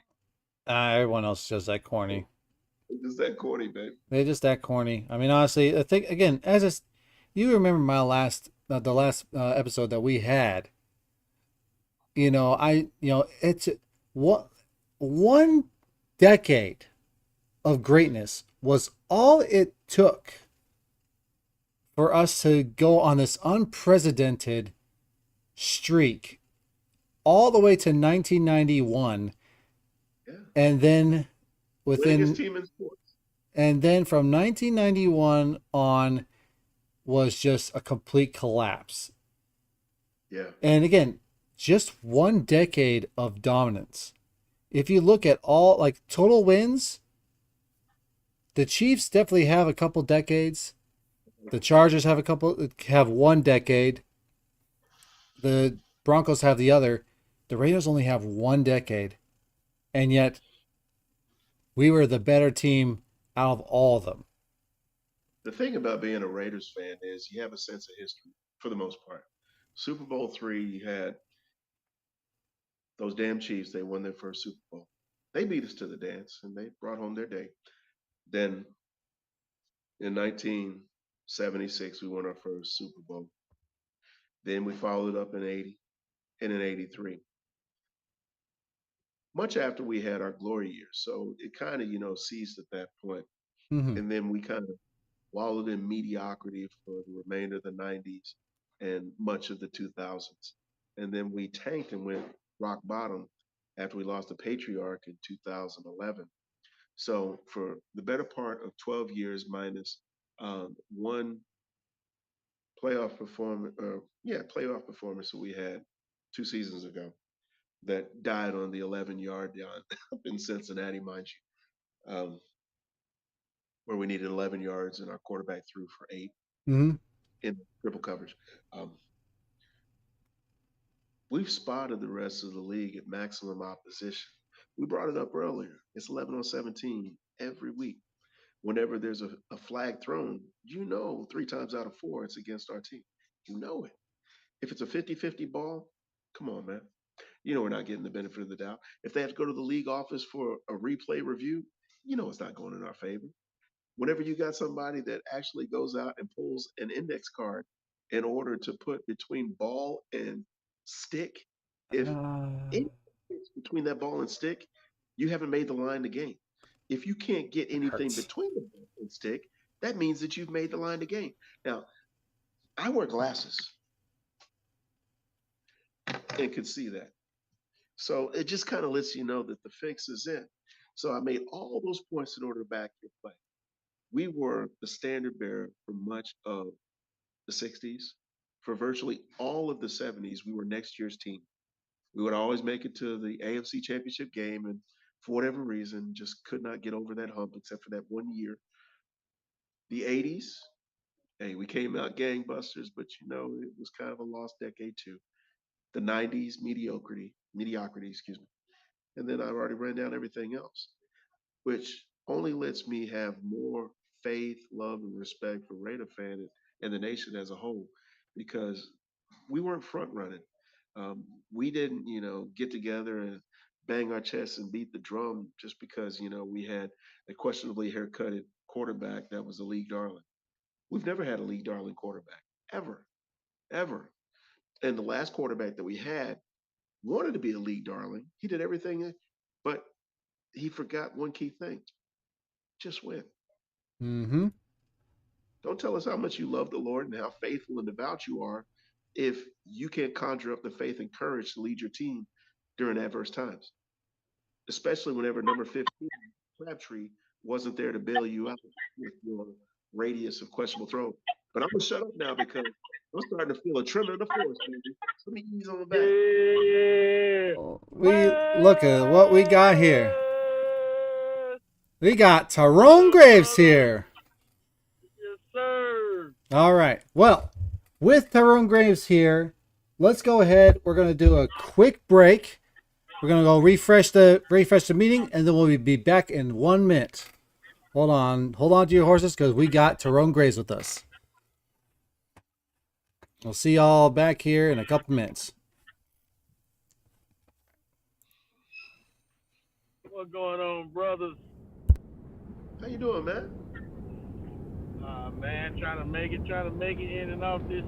everyone else is just that corny. It's just that corny, baby. They're just that corny. I mean, honestly, I think again, you remember my the last episode that we had. It's what 1 decade of greatness was all it took for us to go on this unprecedented streak all the way to 1991, Yeah. and then Winningest within team in sports. and then from 1991 on was just a complete collapse. Yeah. And again, just 1 decade of dominance. if you look at all like total wins, the Chiefs definitely have a couple decades. The Chargers have 1 decade. The Broncos have the other. The Raiders only have 1 decade. And yet we were the better team out of all of them. The thing about being a Raiders fan is you have a sense of history for the most part. Super Bowl three, you had those damn Chiefs. They won their first Super Bowl. They beat us to the dance, and they brought home their day. Then in 1976, we won our first Super Bowl. Then we followed up in 80 and in 83, much after we had our glory years. So it kind of, ceased at that point. Mm-hmm. And then we kind of wallowed in mediocrity for the remainder of the 90s and much of the 2000s. And then we tanked and went rock bottom after we lost the Patriarch in 2011. So for the better part of 12 years minus one playoff performance that we had 2 seasons ago that died on the 11-yard line up in Cincinnati, mind you, where we needed 11 yards and our quarterback threw for 8 Mm-hmm. in triple coverage. Um, we've spotted the rest of the league at maximum opposition. We brought it up earlier. It's 11 on 17 every week. Whenever there's a flag thrown, 3 times out of 4 it's against our team. You know it. If it's a 50-50 ball, come on, man. We're not getting the benefit of the doubt. If they have to go to the league office for a replay review, it's not going in our favor. Whenever you got somebody that actually goes out and pulls an index card in order to put between ball and stick, if anything gets between that ball and stick, you haven't made the line to game. If you can't get anything Hurts. between the ball and stick, that means that you've made the line to game. Now, I wear glasses and could see that. So it just kind of lets you know that the fix is in. So I made all those points in order to back your play. We were the standard bearer for much of the 60s. For virtually all of the 70s, we were next year's team. We would always make it to the AFC Championship game, and for whatever reason, just could not get over that hump except for that one year. The 80s, hey, we came out gangbusters, but it was kind of a lost decade too. The 90s, mediocrity, excuse me. And then I've already run down everything else, which only lets me have more faith, love, and respect for Raider fan and the nation as a whole, because we weren't front running. We didn't, get together and bang our chests and beat the drum just because, we had a questionably haircutted quarterback that was a league darling. We've never had a league darling quarterback, ever, ever. And the last quarterback that we had wanted to be a league darling. He did everything, but he forgot one key thing: just win. Mm-hmm. Don't tell us how much you love the Lord and how faithful and devout you are if you can't conjure up the faith and courage to lead your team during adverse times, especially whenever number 15, Crabtree, wasn't there to bail you out with your radius of questionable throw. But I'm going to shut up now because I'm starting to feel a tremor in the force, baby. Let me ease on back. Yeah. We look at what we got here. We got Tyrone Graves here. Yes, sir. All right. Well, with Tyrone Graves here, let's go ahead. We're going to do a quick break. We're going to go refresh the meeting, and then we'll be back in 1 minute. Hold on to your horses because we got Tyrone Graves with us. We'll see y'all back here in a couple minutes. What's going on, brothers? How you doing, man? Man, trying to make it in and off this.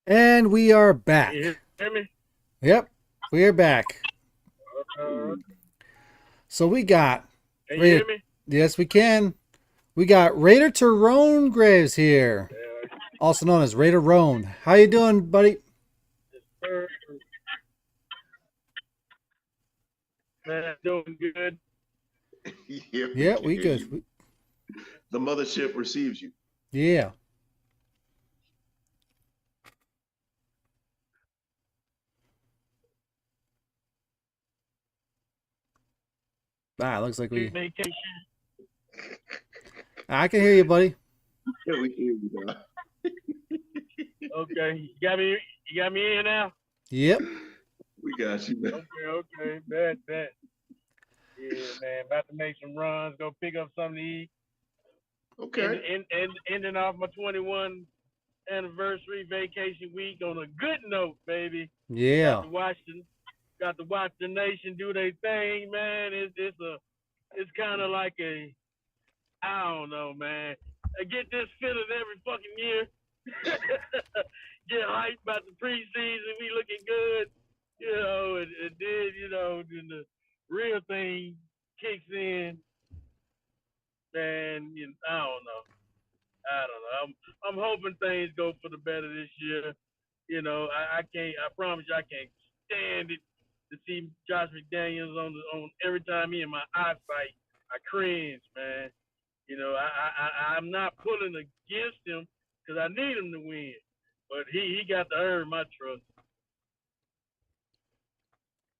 And we are Can you back. hear me? Yep, we are back. Uh, So we got can you Raider. hear me? Yes, we can. We got Raider Tyrone Graves here, Yeah, also known as Raider Roan. How you doing, buddy? sir. Man, doing good. Yeah, we Yeah, can we hear you. good. The mothership receives you. Yeah. Looks like Good we. vacation. I can hear you, buddy. Yeah, we can hear you now. Okay, you got me in now. Yep. We got you, man. Okay, bet. Yeah, man, about to make some runs. Go pick up something to eat. Okay. Ending off my 21 anniversary vacation week on a good note, baby. Got Yeah. to watch the got to watch the nation do their thing, man. It's kind of like a I don't know, man. I get this feeling every fucking year. Get hyped about the preseason, we looking good, and then then the real thing kicks in, man. I don't know. I'm hoping things go for the better this year. I can't. I promise you, I can't stand it to see Josh McDaniels on every time he in my eyesight. I cringe, man. I'm not pulling against him because I need him to win, but he got to earn my trust.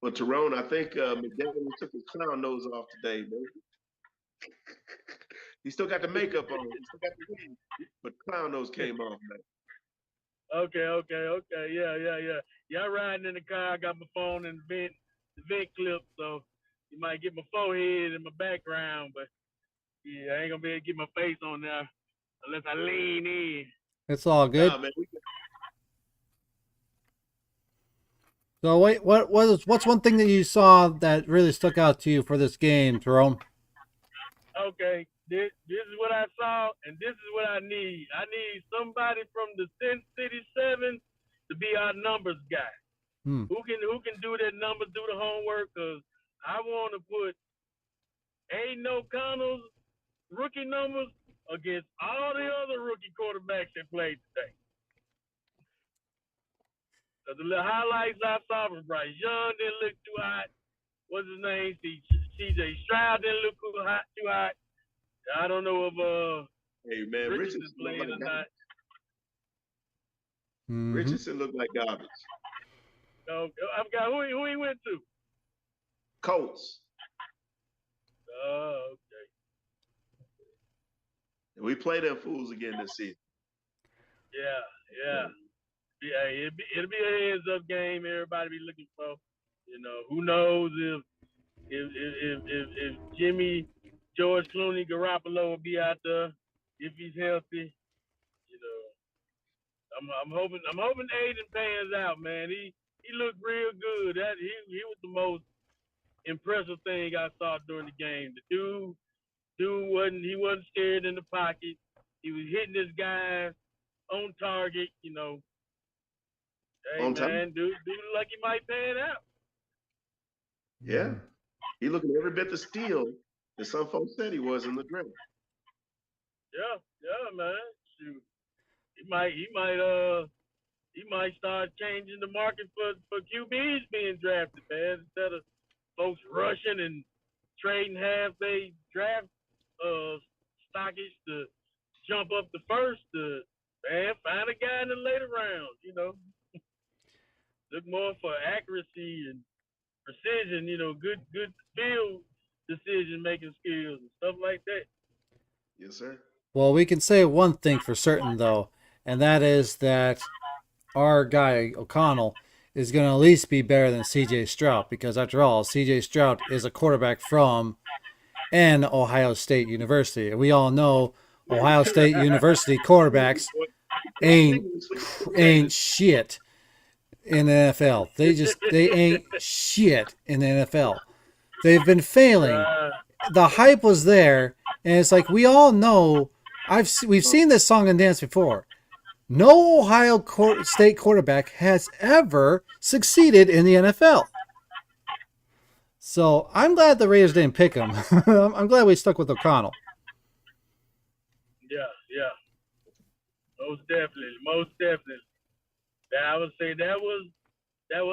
Well, Tyrone, I think McDaniel took his clown nose off today, man. He still got the makeup on. He still got the wig, but clown nose came off, man. Okay. Yeah. Yeah, I'm riding in the car. I got my phone in the vent clip, so you might get my forehead in my background, but yeah, I ain't gonna be able to get my face on there unless I lean in. It's all Nah, good. man. So what's one thing that you saw that really stuck out to you for this game, Tyrone? Okay, this is what I saw, and this is what I need. I need somebody from the Sin City Seven to be our numbers guy. Hmm. Who can do that numbers, do the homework? Cause I want to put Aiden O'Connell's rookie numbers against all the other rookie quarterbacks that played today. Cause the little highlights I saw from Bryce Young didn't look too hot. What's his name? CJ Stroud didn't look too hot. I don't know if Hey, man, Richardson Richardson looked played like or not. Mm-hmm. Richardson looked like garbage. So I've got who he went to. Colts. Oh, okay. And we play them fools again this season. Yeah. It'll be a heads up game. Everybody be looking for. Who knows if Jimmy George Clooney Garoppolo will be out there if he's healthy. You know, I'm hoping Aiden pans out, man. He looked real good. That he was the most impressive thing I saw during the game. The dude wasn't scared in the pocket. He was hitting his guys on target. Hey On time. man, dude look like he might pan out. Yeah. He looking every bit the steel that some folks said he was in the draft. Yeah, man. Shoot, he might start changing the market for QBs being drafted, man. Instead of folks rushing and trading half they draft uh stockage to jump up the first to find a guy in the later rounds. Look more for accuracy and precision, good field decision making skills and stuff like that. Yes, sir. Well, we can say one thing for certain though, and that is that our guy O'Connell is going to at least be better than C.J. Stroud because after all, C.J. Stroud is a quarterback from an Ohio State University, and we all know Ohio State University quarterbacks ain't ain't shit in the NFL. They ain't shit in the NFL. They've been failing. The hype was there, and it's like we all know. We've seen this song and dance before. No Ohio State quarterback has ever succeeded in the NFL. So I'm glad the Raiders didn't pick him. I'm glad we stuck with O'Connell. Yeah, yeah, most definitely. That I would say that was let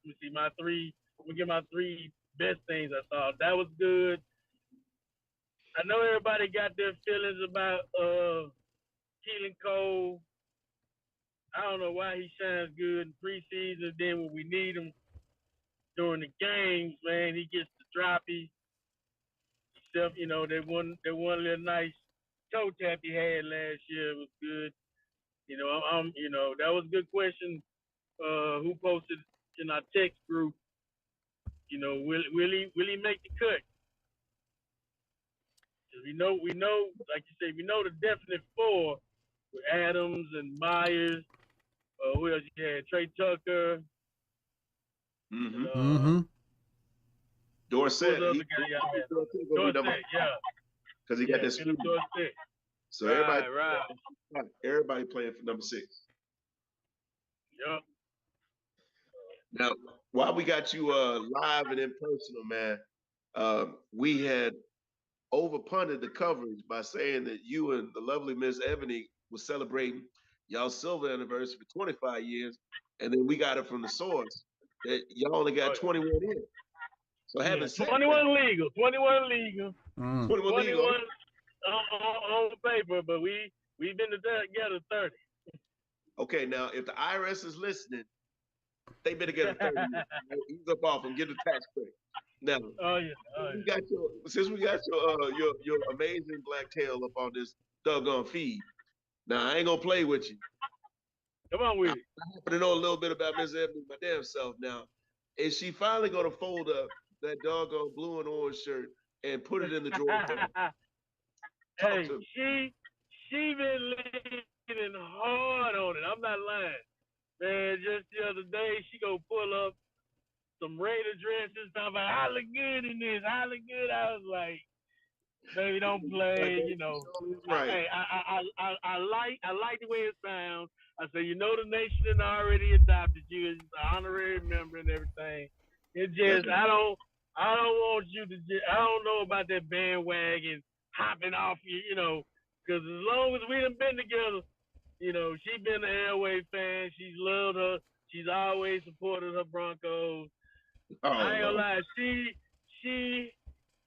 me see my three. Let me get my three best things I saw. That was good. I know everybody got their feelings about Keelan Cole. I don't know why he shines good in preseason. Then when we need him during the games, man, he gets the droppy. Except they won a little nice toe tap he had last year. It was good. That was a good question. Who posted in our text group? Will he make the cut? 'Cause we know, like you say, we know the definite four with Adams and Myers. Who else you had? Trey Tucker and Mm-hmm. Mm-hmm. who was Dorsett, the other guy y'all had? Dorsett gonna be number Dorsett, yeah, because he got yeah, that Philip speed. Dorsett. So Right. everybody playing for number 6. Yup. Now, while we got you live and in personal, man, we had over punted the coverage by saying that you and the lovely Miss Ebony was celebrating y'all silver anniversary for 25 years, and then we got it from the source that y'all only got Oh, 21 in. So yeah, having said that, 21 legal, 21 legal, Mm. 21 legal. 21 on paper, but we've been together 30. Okay, now if the IRS is listening, they better get a 30 years. Ease up off them, get the tax credit. Now, Oh yeah, oh yeah. since we got your amazing black tail up on this doggone feed. Now I ain't gonna play with you. Come on I with it. happen to know a little bit about Miss Ebony my damn self now. Is she finally gonna fold up that doggone blue and orange shirt and put it in the drawer for her? Talk Hey, to me. she been leaning hard on it. I'm not lying, man. Just the other day, she go pull up some Raider dresses. Talking about I look good in this. I look good. I was like, baby, don't Like, play. she sure is right. I like the way it sounds. I say, the nation already adopted you as an honorary member and everything. It That's just, I don't want you to. I don't know about that bandwagon hopping off you. Because as long as we done been together, she been an Airway fan. She's loved her. She's always supported her Broncos. oh I ain't gonna Lord. lie. She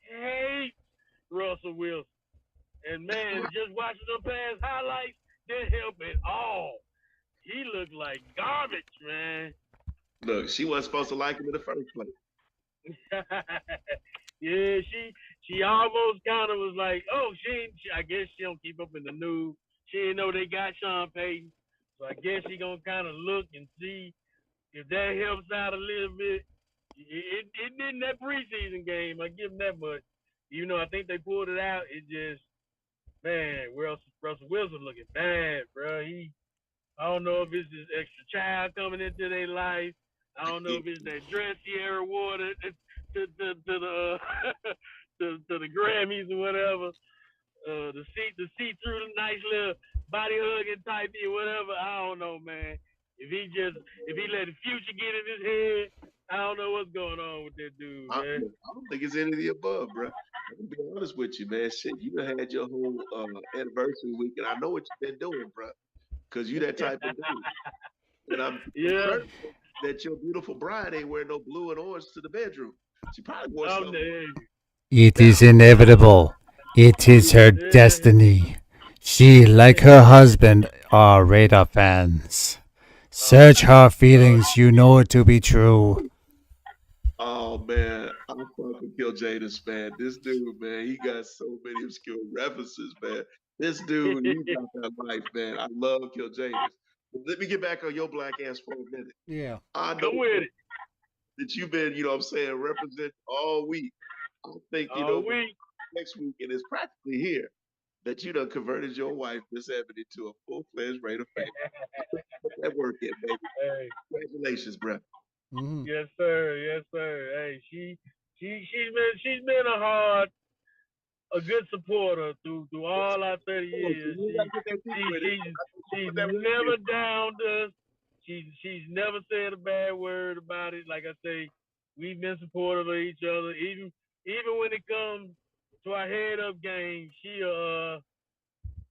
hates Russell Wilson. And man, just watching them past highlights didn't help at all. He looked like garbage, man. Look, she wasn't supposed to like him in the first place. Yeah, she almost kind of was like, oh, I guess she don't keep up in the news. She didn't know they got Sean Payton, so I guess she gonna kind of look and see if that helps out a little bit. It didn't that preseason game. I give them that much. I think they pulled it out. It just man, Russell Wilson looking bad, bro. I don't know if it's this extra child coming into their life. I don't know if it's that dress Sierra wore to the to the Grammys or whatever. The see through the nice little body hugging type or whatever. I don't know, man. If he let the future get in his head, I don't know what's going on with that dude, man. I don't think it's any of the above, bro. I'm gonna be honest with you, man. Shit, you done had your whole anniversary week, and I know what you've been doing, bro, because you that type of dude. And I'm Yeah, certain that your beautiful bride ain't wearing no blue and orange to the bedroom. She probably wore I'm something. there. It Now, is inevitable. It is her Yeah. destiny. She, like her husband, are Raider fans. Oh, Search her oh, feelings, you know it to be true. oh man, I fucking kill Jadis, man. This dude, man, he got so many obscure references, man. This dude, he got that life, man. I love Kill Jadis. Let me get back on your black ass for a minute. Yeah. I know come with it that you've been, what I'm saying, represent all week. I think, all by week. next week, and it's practically here, that you done converted your wife, Miss Ebony, to a full-fledged Raider fan. Put that work in, baby. Hey, Congratulations, bro. Mm-hmm. yes sir, yes sir. Hey, she's been a hard. a good supporter through all our 30 Come on, years. you gotta get that deep She with it. she's Put she's that with never it. downed us. She's never said a bad word about it. Like I say, we've been supportive of each other. Even when it comes to our head up game,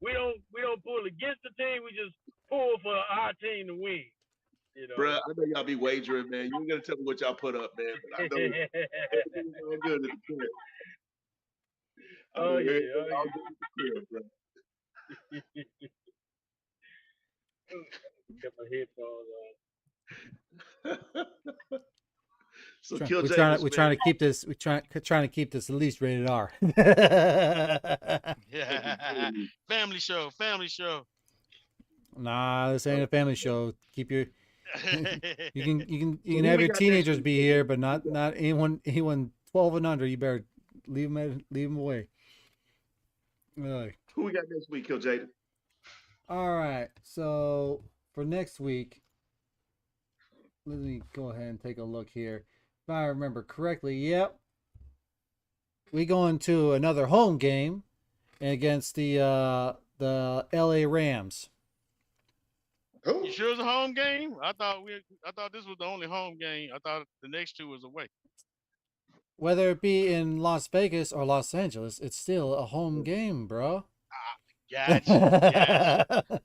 we don't pull against the team. We just pull for our team to win. You Bruh, know. I know y'all be wagering, man. You ain't gonna tell me what y'all put up, man, but I know everything's all good at the crib. I know Oh yeah, everything's oh all good at the crib, bro. yeah. Kept my headphones So Try- Kill We're trying to Javis, we're man. trying to keep this trying to keep this at least rated R. Yeah. Family show. Family show. Nah, this ain't a family show. Keep your you So can who have we your got next teenagers week? be here, but not anyone 12 and under. You better leave them away. Who we got next week, Kill Jaden? All right. So for next week, let me go ahead and take a look here. If I remember correctly, yep, we go into another home game against the L.A. Rams. Who? You sure it's a home game? I thought this was the only home game. I thought the next two was away. Whether it be in Las Vegas or Los Angeles, it's still a home game, bro. Gotcha. Gotcha.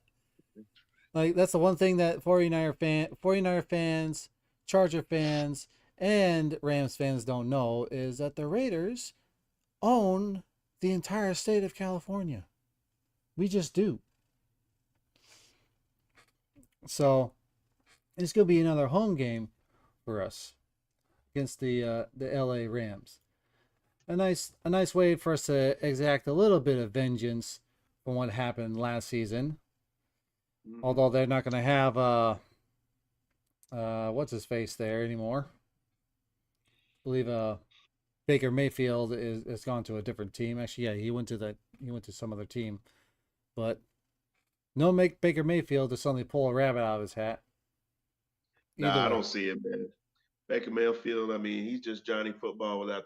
Like that's the one thing that 49er fans, Charger fans, and Rams fans don't know is that the Raiders own the entire state of California. We just do. So it's gonna be another home game for us against the LA Rams. A nice way for us to exact a little bit of vengeance from what happened last season. Mhm. Although they're not gonna have what's his face there anymore. I believe Baker Mayfield is gone to a different team. Actually, yeah, he went to some other team. But no make Baker Mayfield to suddenly pull a rabbit out of his hat. Either Nah, I way. don't see it, man. Baker Mayfield, I mean, he's just Johnny Football without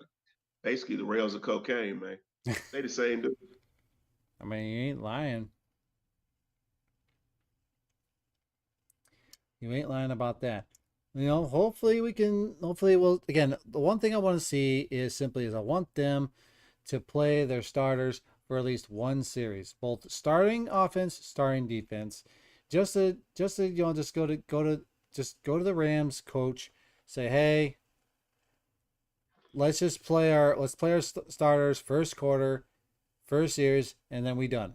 basically the rails of cocaine, man. They the same dude. I mean, you ain't lying. You ain't lying about that. Hopefully we can. Hopefully, well, again, the one thing I want to see is simply is I want them to play their starters for at least one series, both starting offense, starting defense, just to just go to the Rams coach, say, hey, let's play our starters first quarter, first series, and then we done.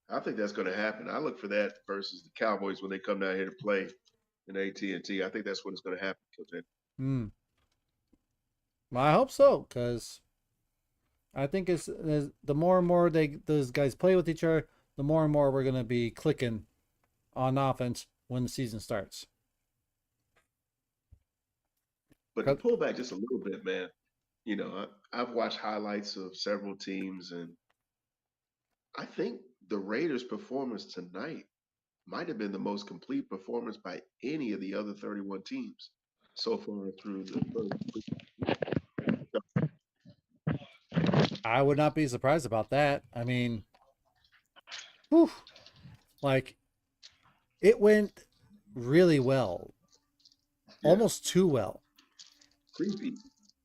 I think that's going to happen. I look for that versus the Cowboys when they come down here to play in AT&T. I think that's when it's going to happen, Kill Jaden. Hmm. Well, I hope so, because I think it's the more and more those guys play with each other, the more and more we're gonna be clicking on offense when the season starts. But to pull back just a little bit, man, I've watched highlights of several teams, and I think the Raiders' performance tonight might have been the most complete performance by any of the other 31 teams so far through the first. I would not be surprised about that. I mean, whew, like it went really well, Yeah, almost too well. creepy.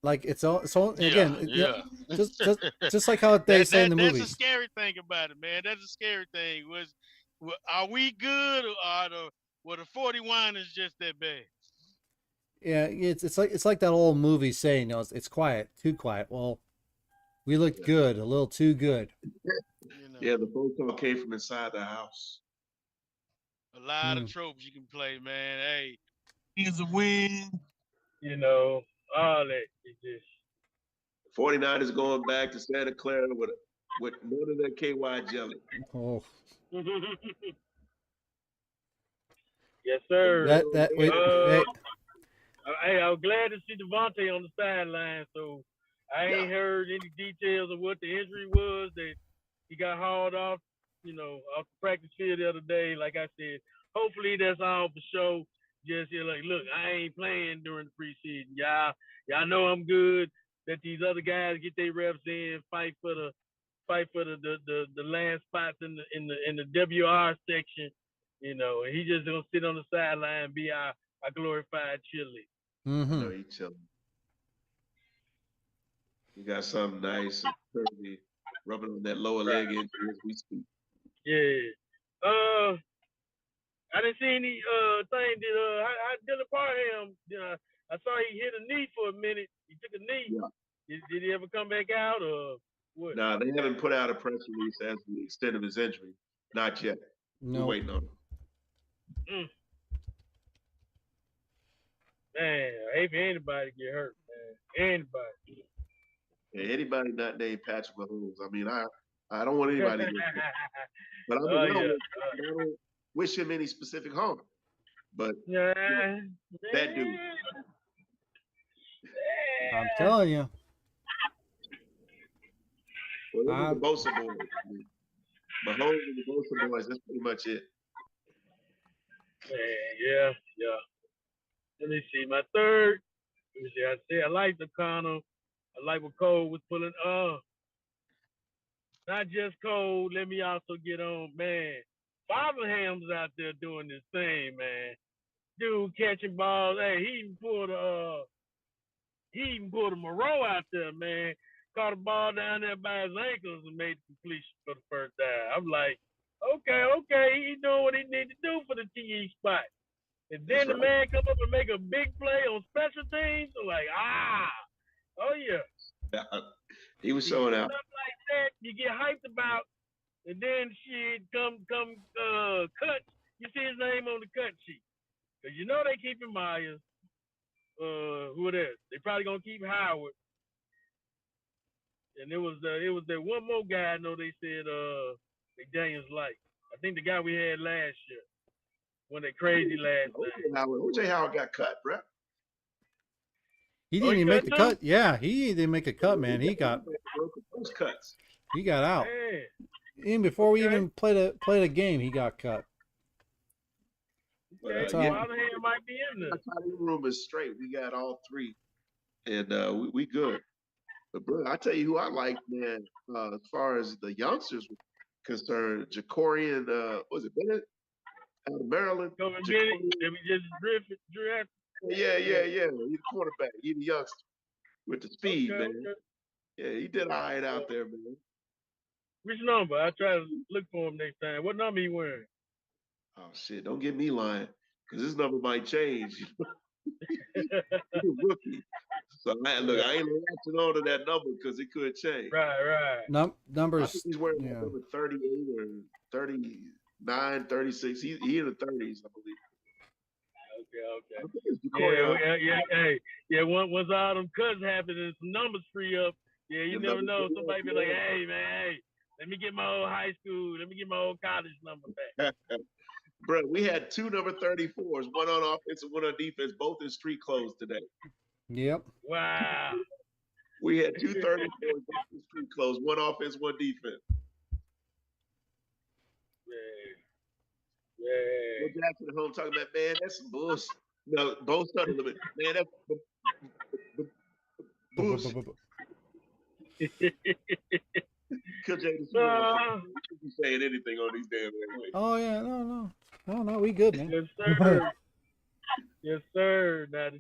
Like it's all Yeah, again, yeah. just like how they that say in that the that's a movies. scary thing about it, man. That's a scary thing. Are we good or were the 41ers just that bad? Yeah, it's like that old movie saying, it's quiet, too quiet. Well, we looked Yeah, good, a little too good. You know, yeah. The phone call came from inside the house. a lot of Hmm. tropes you can play, man. Hey, is a win. You know, all that. It just 49ers going back to Santa Clara with none of that KY jelly. Oh, yes, The sir. that real that wait, Uh, wait. hey, I was glad to see Devontae on the sideline. So I yeah. ain't heard any details of what the injury was that he got hauled off. Off the practice field the other day. Like I said, hopefully that's all for show. Just like, look, I ain't playing during the preseason. Y'all know I'm good. let these other guys get their reps in, fight for the last spots in the WR section, and he just gonna sit on the sideline and be our glorified cheerleader. I Mm-hmm. know he chilling. He got something nice and curvy, rubbing on that lower leg injury as we speak. Yeah. I didn't see any thing that how Dylan Parham. I saw he hit a knee for a minute. He took a knee. Yeah. Did he ever come back out or what? Now they haven't put out a press release as to the extent of his injury. Not yet. We're No. waiting on it. Mm. Man, I hate for anybody to get hurt, man. Anybody. Yeah, anybody not named Patrick Mahomes. I mean, I don't want anybody to get hurt. But I Oh don't, yeah. I don't wish him any specific harm. But Yeah. that dude. I'm telling you. Well, the Bosa boys. Mahomes and the Bosa boys, that's pretty much it. Man, yeah. Let me see. My third. Let me see. I like the O'Connell. I like what Cole was pulling. Not just Cole. Let me also get on, man. Fatherham's out there doing this thing, man. Dude catching balls. Hey, he even pulled a Moreau out there, man. Caught a ball down there by his ankles and made the completion for the first down. I'm like, okay, he doing what he need to do for the TE spot. And then the man come up and make a big play on special teams. I'm like, oh yeah. He was showing out. Stuff like that you get hyped about, and then shit come cut. You see his name on the cut sheet. Cause you know they keeping Myers. Who it is? They probably gonna keep Howard. And it was that one more guy I know they said McDaniels like. I think the guy we had last year. When they crazy last night. OJ Howard got cut, bro. He didn't even make the cut. Yeah, he didn't make a cut, man. He got those cuts. He got out. Man. Even before we even played a game, he got cut. Might be in there. The room is straight. We got all three, and we good. But bro, I tell you who I like, man. As far as the youngsters were concerned, Jacorian, was it Bennett out of Maryland? Yeah. He's the quarterback. He's the youngster with the speed, man. Okay. Yeah, he did all right out there, man. Which number? I try to look for him next time. What number he wearing? Oh shit! Don't get me lying, because this number might change. He's a rookie, so I ain't latching on to that number because it could change. Right. Numbers. I think he's wearing number 38 or 39, 36. He in the 30s, I believe. Okay. Yeah. Once all them cuts happen and some numbers free up, yeah, you never know. Somebody be like, hey, man, let me get my old high school, let me get my old college number back. Bro, we had two number 34s, one on offense and one on defense, both in street clothes today. Yep. Wow. We had two 34s, both in street clothes, one offense, one defense. Yeah. Jackson at home talking about, man, that's some bullshit. No, both started living, man, that's bullshit. Could you be saying anything on these damn ways? Oh yeah, no, we good, man. Yes, sir. Now the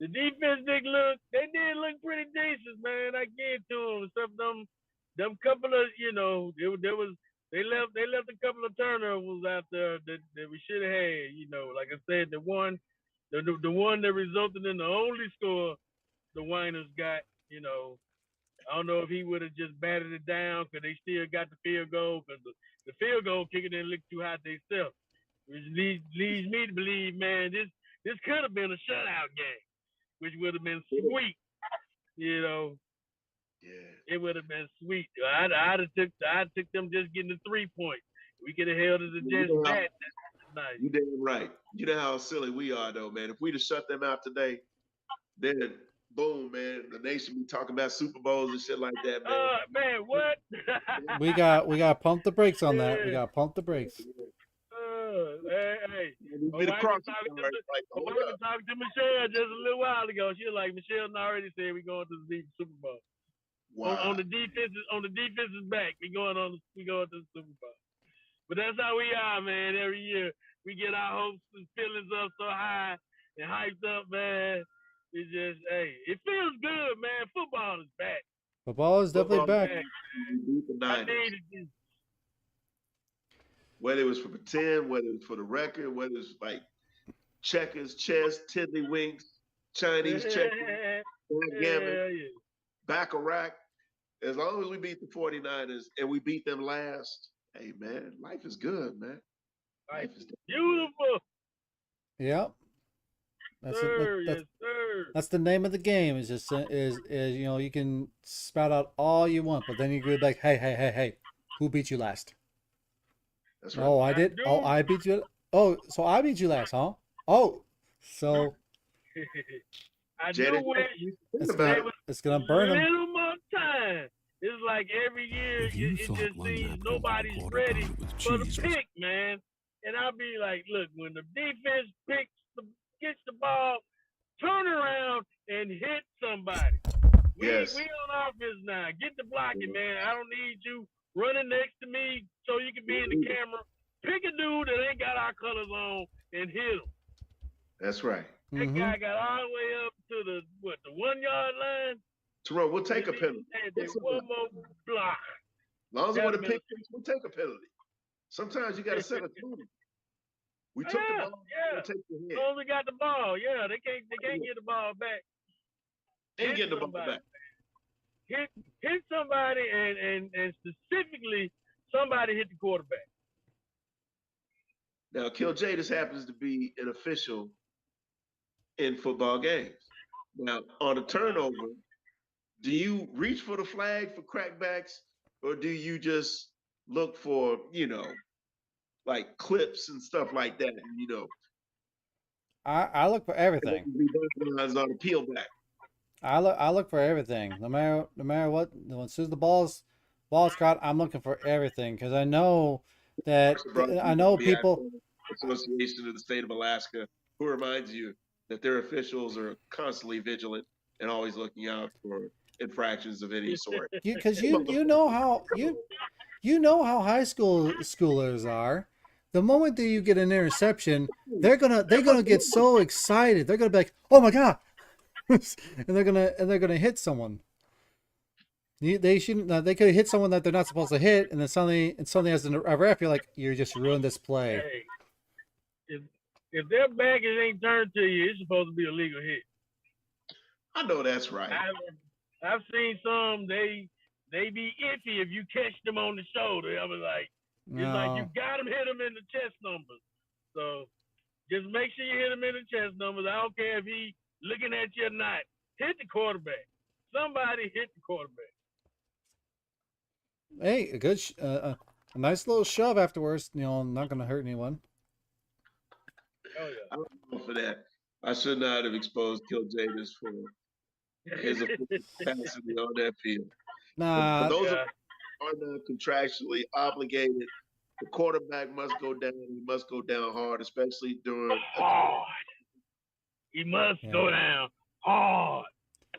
defense did look pretty decent, man. I get to them. Except them couple of, they left a couple of turnovers out there that we should have had. Like I said, the one that resulted in the only score the Winers got. I don't know if he would have just batted it down because they still got the field goal because the field goal kicker didn't look too hot themselves. Which leads me to believe, man, this could have been a shutout game, which would have been sweet. Yeah. It would have been sweet. I'd have took them just getting the 3 points. We could have held it against that. Nice. You damn right. You know how silly we are, though, man. If we'd have shut them out today, then boom, man, the nation be talking about Super Bowls and shit like that, man. Man, what? we got to pump the brakes on that. We got to pump the brakes. Hey, me the wife cross was talking to guard. Like, my hold wife up. was talking to Michelle just a little while ago. She was like, Michelle already said we going to the Super Bowl. On Wow. the defense's back. We going to the Super Bowl. But that's how we are, man. Every year we get our hopes and feelings up so high and hyped up, man. It just, hey, it feels good, man. Football is back. Football is definitely Football back. we beat the I Niners. needed this. Whether it was for pretend, whether it was for the record, whether it's like checkers, chess, tiddlywinks, Chinese checkers, backgammon, Yeah. baccarat. As long as we beat the 49ers and we beat them last, hey man, life is good, man. Life Life is is beautiful. Yep. Yes, sir. That's the name of the game. Is just is you know, you can spout out all you want, but then you go back, hey, who beat you last? That's right. Oh, I did. Oh, I beat you. Oh, so I beat you last, huh? Oh, so I Janet, do wish it's about gonna, it. it's gonna burn a them. little more time. It's like every year If you it thought just one seems napkin was a nobody's quarter ready pounder with for the cheese was pick, man. And I'll be like, look, when the defense gets the ball, turn around and hit somebody. Yes. We on offense now. Get the blocking, man. I don't need you running next to me so you can be in the camera. Pick a dude that ain't got our colors on and hit him. That's right. That guy got all the way up to the 1 yard line. Terrell, we'll take a penalty. One more block. As long as it would have picked, we'll take a penalty. Sometimes you got to set a tune. We took the ball. We'll take the hit. As long as we got the ball, yeah, they can't get the ball back. Ain't getting the ball back. Hit somebody and specifically somebody hit the quarterback. Now, Kill J, this happens to be an official in football games. Now, on a turnover, do you reach for the flag for crackbacks, or do you just look for, like clips and stuff like that? And, I look for everything. On the peel back. I look for everything. No matter what. As soon as the ball's caught, I'm looking for everything because I know that people. Association of the State of Alaska, who reminds you that their officials are constantly vigilant and always looking out for infractions of any sort. Because you know how high schoolers are. The moment that you get an interception, they're gonna get so excited. They're gonna be like, "Oh my god!" and they're gonna hit someone. They shouldn't. They could hit someone that they're not supposed to hit, and then suddenly as a ref, you're like, "You just ruined this play." Hey, if their back ain't turned to you, it's supposed to be a legal hit. I know that's right. I've seen some they be iffy if you catch them on the shoulder. I was like, it's like you got them, hit them in the chest numbers. So just make sure you hit him in the chest numbers. I don't care if he looking at you or not. Hit the quarterback. Somebody hit the quarterback. Hey, a good, a nice little shove afterwards. Not gonna hurt anyone. Oh yeah. I don't know for that. I should not have exposed Kill Jadis for his capacity on that field. Nah. For those are not contractually obligated, the quarterback must go down. He must go down hard, especially during hard. He must go down hard.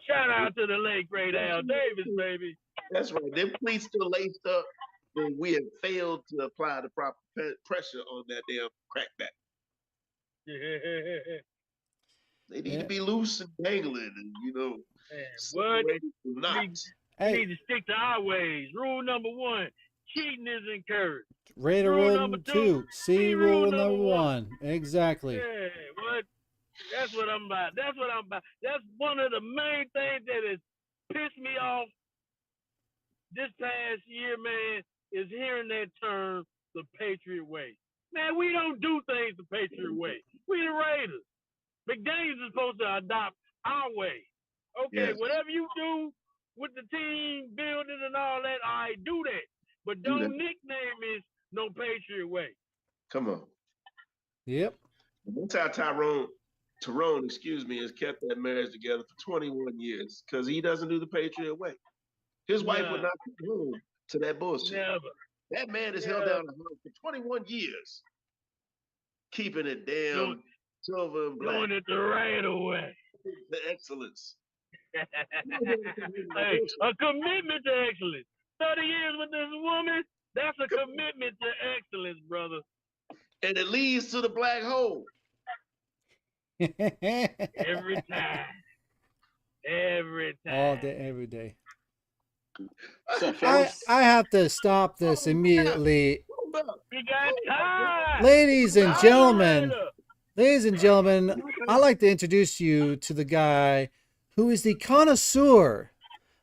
Shout out to the late great Al Davis, baby. That's right. Them cleats still laced up, then we have failed to apply the proper pressure on that damn crackback. They need to be loose and dangling, and what? We need to stick to our ways. Rule number 1: cheating is encouraged. Rule number 2: see rule number 1. Exactly. Yeah, what? That's what I'm about. That's one of the main things that has pissed me off this past year, man, is hearing that term, the Patriot way. Man, we don't do things the Patriot way. We the Raiders. McDaniels is supposed to adopt our way. Okay, whatever you do with the team building and all that, all right, do that. But don't nickname it no Patriot way. Come on. Yep. That's how Tyrone, has kept that marriage together for 21 years because he doesn't do the Patriot way. His wife would not come home to that bullshit. Never. That man has held down the house for 21 years. keeping it doing, damn silver and black. doing it the right way. The excellence. Hey, a commitment to excellence. 30 years with this woman, that's a commitment to excellence, brother. And it leads to the black hole. Every time. Every time. All day, every day. So, I fellas, have to stop this immediately. Hold up. We got time. Ladies and gentlemen, Moderator. ladies and gentlemen, I'd like to introduce you to the guy who is the connoisseur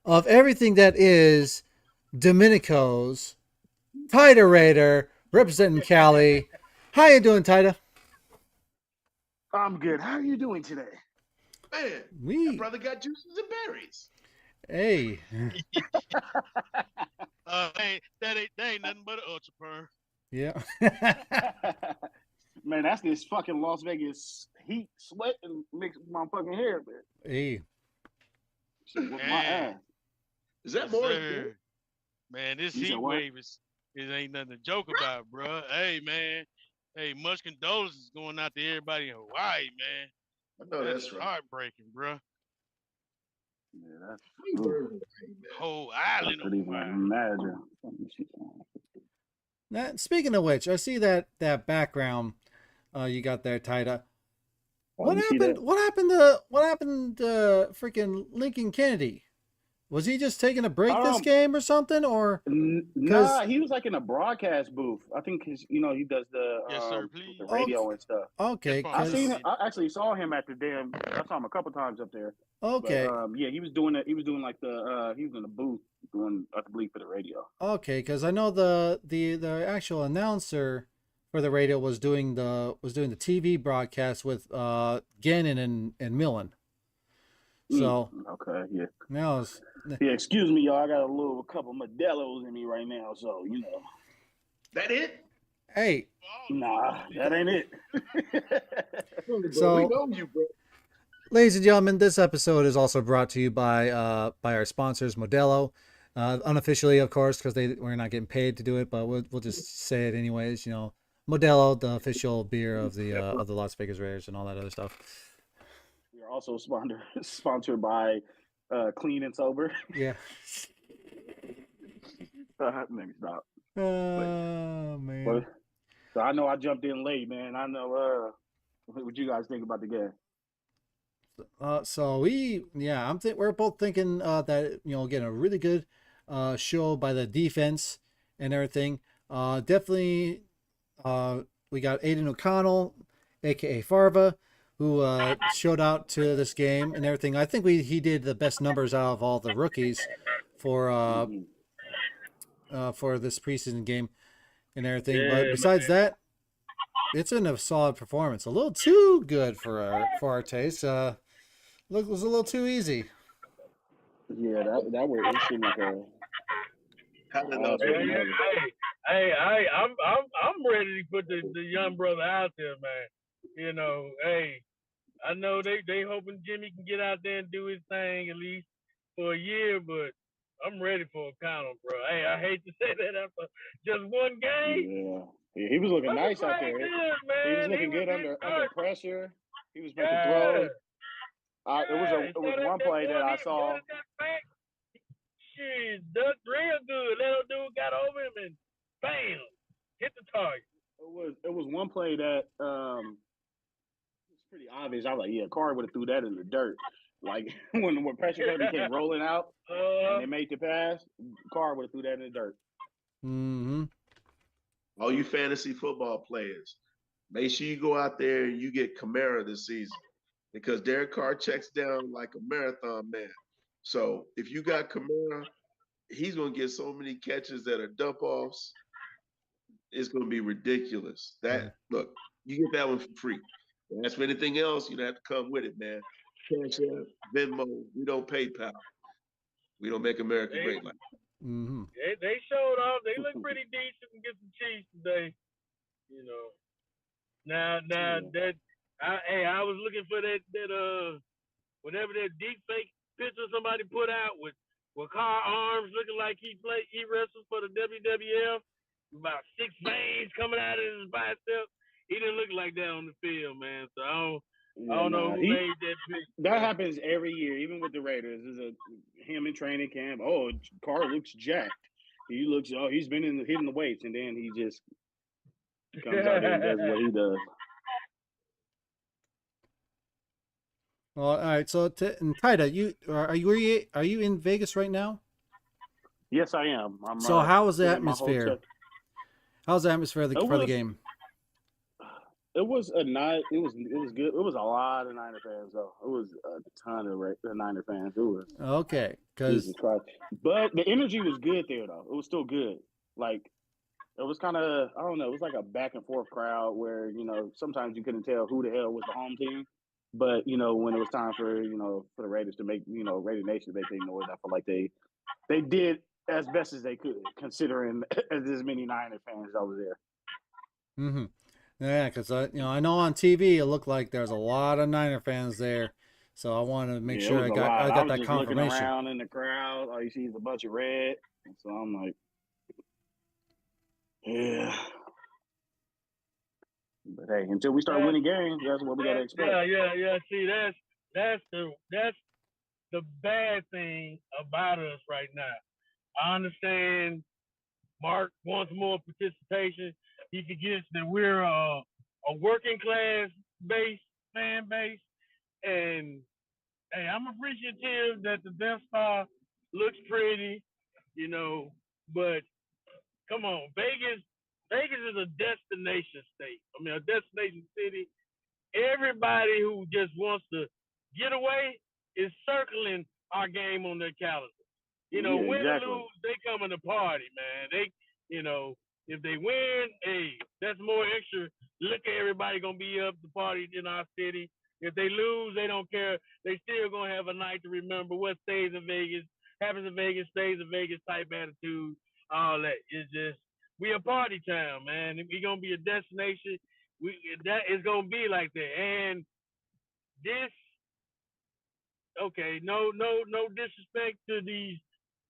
of everything that is Domenico's, Tida Raider, representing Cali. How you doing, Tida? I'm good. How are you doing today? Man, We, that brother got juices and berries. hey, That ain't nothing but an ultra perm. yeah. Man, that's this fucking Las Vegas heat, sweat, and mixed with my fucking hair, man. Hey, Shit, with my Man. ass. Is that Yes, more? sir. Man, this You said heat what? wave it ain't nothing to joke about, bro. Hey, man. Hey, much condolences going out to everybody in Hawaii, man. I know That that's is right. heartbreaking, bro. Yeah, that's We ooh, were right, man. Whole I island couldn't on even fire. imagine. now, speaking of which, I see that background you got there, Tida. What you see happened? that? What happened to freaking Lincoln Kennedy? Was he just taking a break this game or something? Or Nah, he was like in a broadcast booth. I think he does the Yes, sir, please. the radio and stuff. okay, That's I fine. seen because him. I actually saw him at the damn. I saw him a couple times up there. okay, But yeah, he was doing it. He was doing like the he was in the booth doing I believe for the radio. okay, because I know the actual announcer for the radio was doing the TV broadcast with Gannon and Millen. So Okay, yeah. now it's Yeah, excuse me, y'all. I got a couple Modelo's in me right now, so you know. That it? hey, Nah, that ain't it. So- we know you, bro. ladies and gentlemen, this episode is also brought to you by our sponsors, Modelo. Unofficially, of course, because we're not getting paid to do it, but we'll just say it anyways. You know, Modelo, the official beer of the Las Vegas Raiders and all that other stuff. We are also sponsored by Clean and Sober. Yeah. Nigga, stop. Oh man. But, so I know I jumped in late, man. I know what you guys think about the game. So we're both thinking that getting a really good show by the defense and everything. Definitely, we got Aiden O'Connell, aka Farva, who showed out to this game and everything. I think he did the best numbers out of all the rookies for this preseason game and everything. Yeah, but besides that, it's a solid performance. A little too good for our taste. Look, it was a little too easy. Yeah, that was it seemed like a. I'm ready to put the young brother out there, man. You know, hey, I know they hoping Jimmy can get out there and do his thing at least for a year, but I'm ready for O'Connell, bro. Hey, I hate to say that after just one game. Yeah, he was looking nice out there. Good, He was looking good under pressure. He was making throws. It was one play that I saw. Shit, ducked real good. Little dude got over him and bam, hit the target. It was one play that was pretty obvious. I was like, yeah, Carr would have threw that in the dirt. Like when pressure came rolling out and they made the pass, Carr would have threw that in the dirt. Mm-hmm. All you fantasy football players, make sure you go out there and you get Kamara this season because Derek Carr checks down like a marathon man. So if you got Kamara, he's going to get so many catches that are dump offs. It's going to be ridiculous. Look, you get that one for free. And as for anything else, you have to come with it, man. Cash App, Venmo, we don't PayPal. We don't make America great like that. Mm-hmm. They showed off. They look pretty decent and get some cheese today. You know. Now that I was looking for that whatever that deep fake picture somebody put out with Carr arms looking like he wrestled for the WWF, about 6 veins coming out of his bicep. he didn't look like that on the field, man. So I Yeah, don't know nah. who made that pick. That happens every year, even with the Raiders. There's him in training camp. Oh, Carr looks jacked. He's been hitting the weights, and then he just comes out there and does what he does. Well, all right. So, and Tida, are you in Vegas right now? Yes, I am. So, how was the in my atmosphere? How's the atmosphere for the game? It was a night. It was good. It was a lot of Niner fans though. It was a ton of Niner fans. It was okay, because but the energy was good there though. It was still good. Like it was kind of I don't know. It was like a back and forth crowd where sometimes you couldn't tell who the hell was the home team. But when it was time for for the Raiders to make Raider Nation to make their noise, I feel like they did as best as they could considering as many Niner fans over there. Mm-hmm. Yeah, because I know on TV it looked like there's a lot of Niner fans there, so I wanted to make sure I got that confirmation. Looking around in the crowd, all you see is a bunch of red, so I'm like, yeah. But hey, until we start winning games, that's what we gotta expect. Yeah. See, that's the bad thing about us right now. I understand Mark wants more participation. He forgets that we're a working class fan base, and hey, I'm appreciative that the Death Star looks pretty, but come on, Vegas is a destination state. I mean, a destination city. Everybody who just wants to get away is circling our game on their calendar. Win or lose, they coming to party, man. If they win, hey, that's more extra. Look at everybody gonna be up to party in our city. If they lose, they don't care. They still gonna have a night to remember what stays in Vegas, happens in Vegas, stays in Vegas type attitude. All that. It's just we a party town, man. We gonna be a destination. That is gonna be like that. And this, okay, no disrespect to these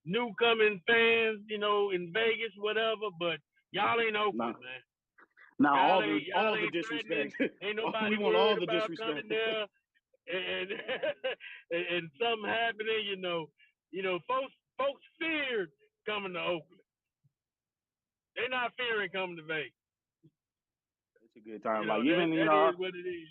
new coming fans, in Vegas, whatever, but y'all ain't Oakland, man. Now all the disrespect. Ain't nobody we want all the about disrespect. coming there and and something happening, folks feared coming to Oakland. They're not fearing coming to Vegas. It's a good time. That is what it is.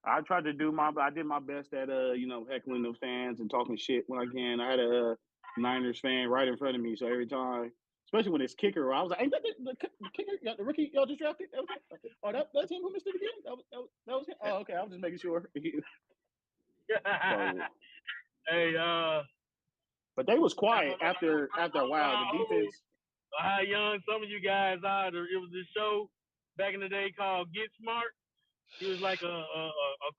I tried to I did my best at heckling the fans and talking shit when I can. I had a Niners fan right in front of me, so every time, especially when it's kicker, I was like, "Hey, the kicker, the rookie y'all just drafted? Oh, that's him who missed it again? That was him? Oh, okay. I was just making sure." Hey, but they was quiet after a while. The defense. How young some of you guys are. It was this show back in the day called Get Smart. He was like a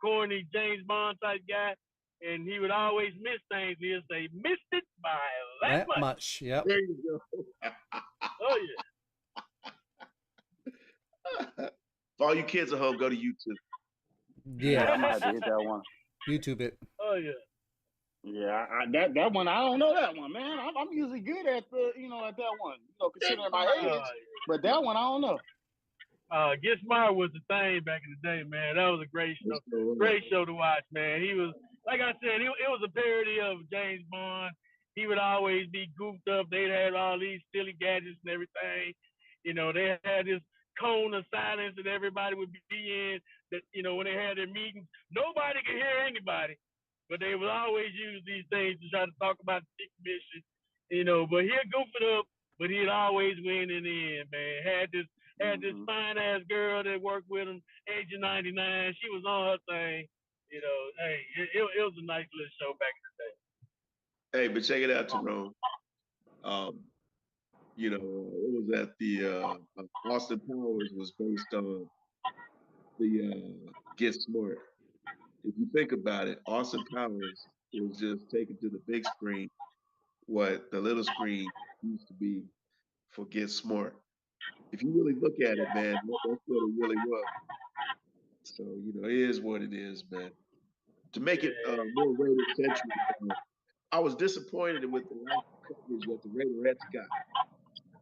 corny James Bond type guy, and he would always miss things. He'd say, "Missed it by that much." Yep. There you go. Oh yeah. For all you kids at home, go to YouTube. Yeah, I might have to hit that one. YouTube it. Oh yeah. Yeah, that one I don't know that one, man. I'm usually good at at that one, considering my age. But that one I don't know. Get Smart was the thing back in the day, man. That was a great show. Great show to watch, man. He was, like I said, it was a parody of James Bond. He would always be goofed up. They'd have all these silly gadgets and everything. They had this cone of silence that everybody would be in. That when they had their meetings, nobody could hear anybody, but they would always use these things to try to talk about the mission. But he'd goof it up, but he'd always win in the end, man. Had this fine ass girl that worked with him, age of 99. She was on her thing. Hey, it was a nice little show back in the day. Hey, but check it out, Jerome. It was at the Austin Powers was based on the Get Smart. If you think about it, Austin Powers was just taken to the big screen what the little screen used to be for Get Smart. If you really look at it, man, that's what it really was. So, it is what it is, man. To make it more Raider centric, I was disappointed with the lack of coverage that the Raiderettes got.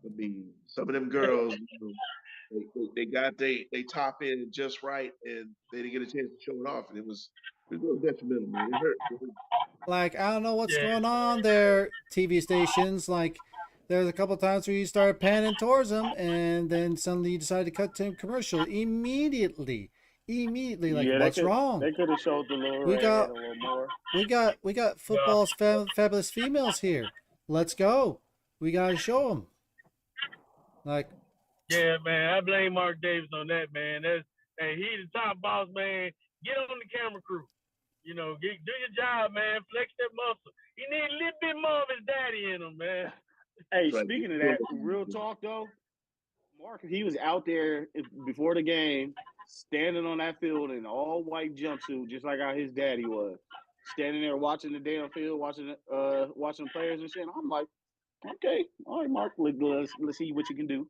I mean, some of them girls, They got they top end just right, and they didn't get a chance to show it off, and it was a little detrimental, man. It hurt. Like, I don't know what's Yeah. going on there, TV stations. Like, there's a couple times where you start panning towards them, and then suddenly you decide to cut to commercial immediately. Immediately, like, Yeah, what's wrong? they could have showed the little We redhead got a little more. we got football's fabulous females here. Let's go. We gotta show them. Like, Yeah, man. I blame Mark Davis on that, man. Hey, he's the top boss, man. Get on the camera crew. You know, do your job, man. Flex that muscle. He needs a little bit more of his daddy in him, man. Hey, Right. speaking of that, real talk though, Mark, he was out there before the game, standing on that field in all white jumpsuit, just like how his daddy was, standing there watching the damn field, watching players and shit. I'm like, okay, all right, Mark, let's see what you can do.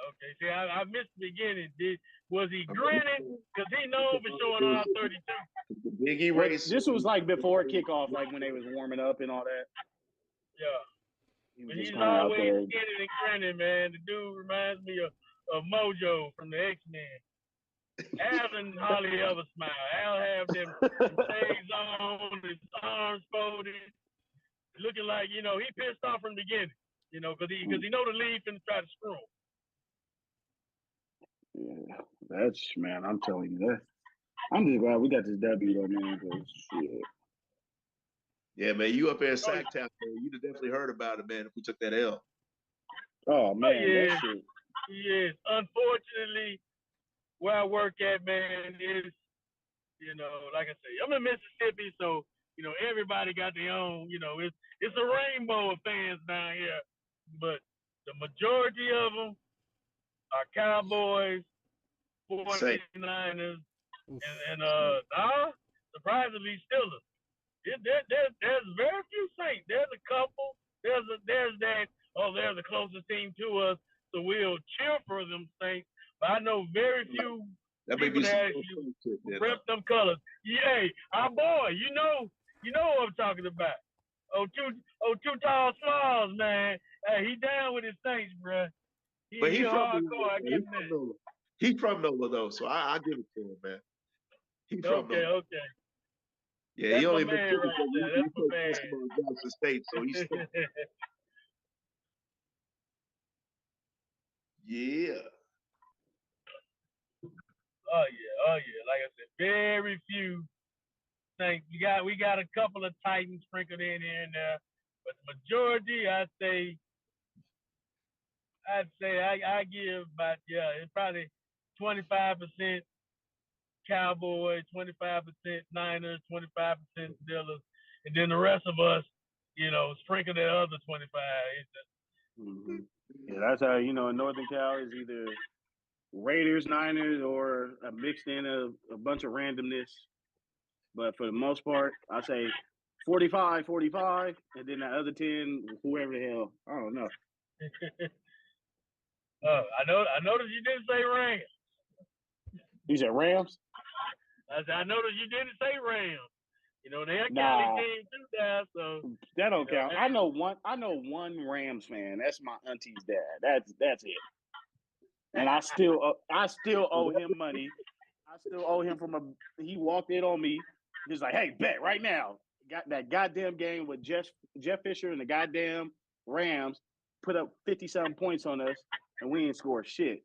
Okay, see, I missed the beginning. Was he grinning? Because he known for showing off 32. The Big E race. This was like before kickoff, like when they was warming up and all that. Yeah. He was But just he's kind of out always there. skinny and grinning, man. The dude reminds me of Mojo from the X-Men. Al and Holly ever smile. Al have them shades on, his arms folded, looking like, you know, he pissed off from the beginning, you know, because he know the lead finna try to screw him. Yeah, that's, man, I'm telling you that. I'm just glad we got this W though, man. Cause shit. Yeah, man, you up there in Sacktown, man. You'd have definitely heard about it, man, if we took that L. Oh man, yeah. that shit. Yes, unfortunately, where I work at, man, is, you know, like I say, I'm in Mississippi, so, you know, everybody got their own, you know, it's a rainbow of fans down here, but the majority of them are Cowboys, 49ers, and surprisingly Steelers. There's very few Saints. There's a couple. There's that. Oh, they're the closest team to us, so we'll cheer for them Saints. But I know very few people that actually rep them colors. Yeah, our boy, you know what I'm talking about. Too tall Smalls, man. Hey, he down with his Saints, bro. But he's from hardcore. I give him that. NOLA. He's from NOLA though, so I give it to him, man. He's from NOLA. Okay. Yeah, That's he only my man been right there. That's my man. Johnson State, so he's yeah. Oh yeah. Like I said, very few things. We got a couple of Titans sprinkled in here and there, but the majority, I'd say I give about, it's probably 25% Cowboys, 25% Niners, 25% Steelers, and then the rest of us, you know, sprinkle the other 25. Mm-hmm. Yeah, that's how, you know, in Northern Cal is either Raiders, Niners, or a mixed in a bunch of randomness. But for the most part, I say 45, and then the other 10, whoever the hell, I don't know. I noticed you didn't say Rams. You said Rams? I noticed you didn't say Rams. You know, they're a Nah. Cali team too now, so that don't count. I know one Rams fan. That's my auntie's dad. That's it. And I still owe him money. I still owe him he walked in on me. He's like, hey, bet right now. Got that goddamn game with Jeff Fisher and the goddamn Rams put up 50-something points on us, and we ain't scored shit.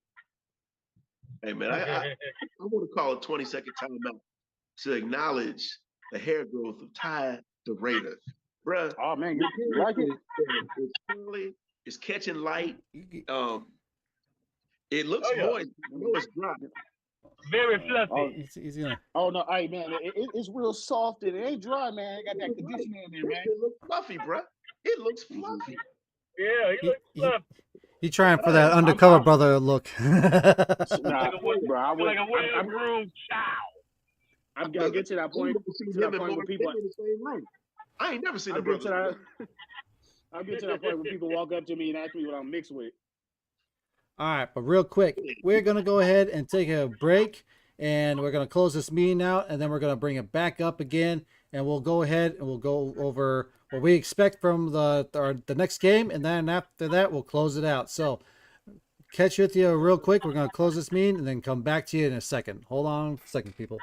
Hey, man, I want to call a 20-second timeout to acknowledge the hair growth of Ty the Raider. Bruh. Oh, man, you like it? It's curly. It's catching light. It looks moist. I know it's dry. Very fluffy. He's gonna. Oh no, hey man, it's real soft and it ain't dry, man. It got that conditioner in there, man. It looks fluffy, bro. It looks fluffy. Yeah, he looks fluffy. He trying for that undercover brother look. Nah, bro, like a well-groomed child. I'm gonna get to that point. Where people, I ain't never seen a brother. I'll get to that point when people walk up to me and ask me what I'm mixed with. All right, but real quick, we're going to go ahead and take a break, and we're going to close this meeting out, and then we're going to bring it back up again, and we'll go ahead and we'll go over what we expect from the next game, and then after that, we'll close it out. So catch with you real quick. We're going to close this meeting and then come back to you in a second. Hold on a second, people.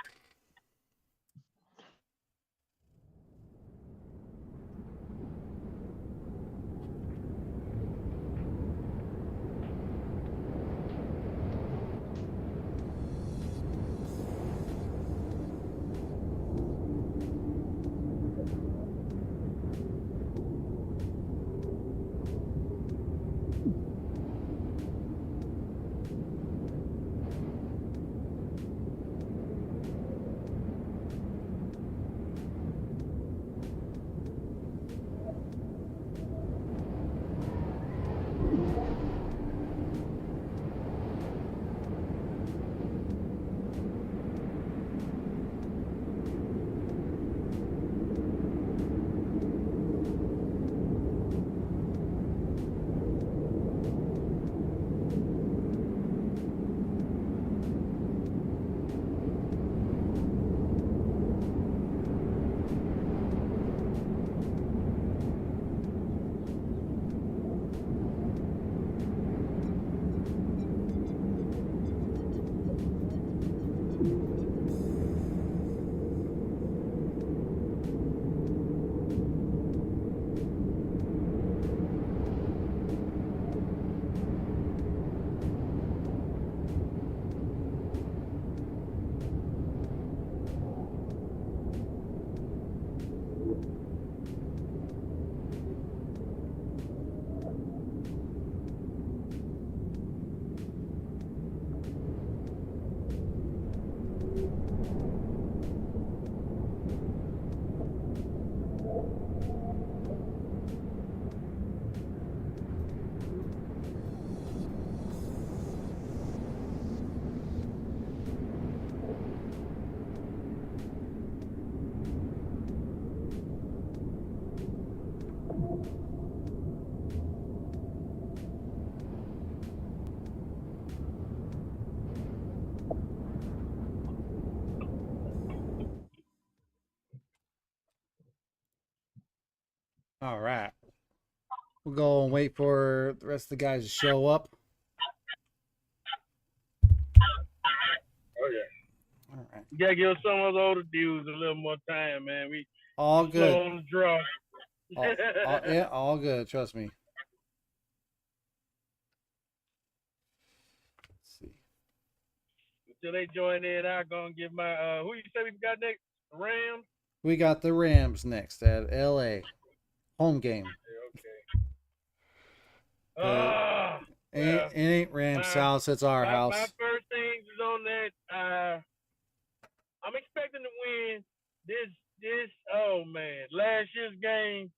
All right. We'll go and wait for the rest of the guys to show up. Oh yeah. All right. You gotta give some of those older dudes a little more time, man. We All slow good. on the draw. Yeah, all good. Trust me. Let's see. Until they join in, I'm gonna give my who you say we got next? Rams? We got the Rams next at LA. Home game. Okay. Well, It ain't Rams' house, it's our my house. first things is on that. I'm expecting to win this oh man. Last year's game,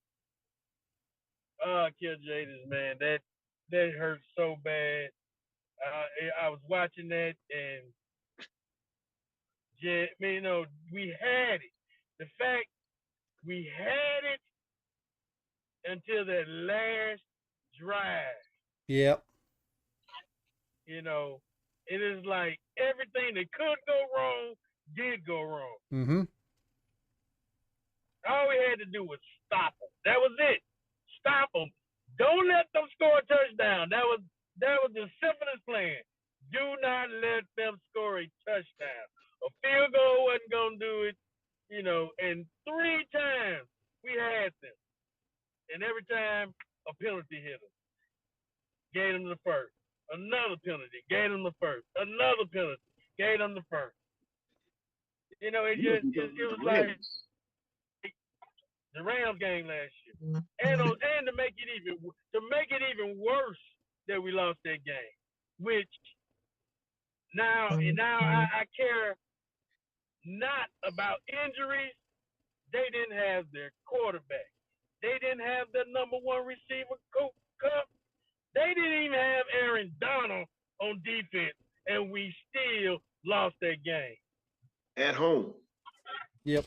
Kill Jadis, man. That hurt so bad. I was watching that and you know, we had it. The fact we had it until that last drive. Yep. You know, it is like everything that could go wrong did go wrong. Mm-hmm. All we had to do was stop them. That was it. Stop them. Don't let them score a touchdown. That was the simplest plan. Do not let them score a touchdown. A field goal wasn't gonna do it, you know. And 3 times we had them, and every time a penalty hit them, gave them the first. Another penalty, gave them the first. Another penalty, gave them the first. You know, it was like the Rams game last year, and to make it even worse that we lost that game. Which now I care not about injuries. They didn't have their quarterback. They didn't have their number 1 receiver, Cup. They didn't even have Aaron Donald on defense, and we still lost that game. At home. Yep.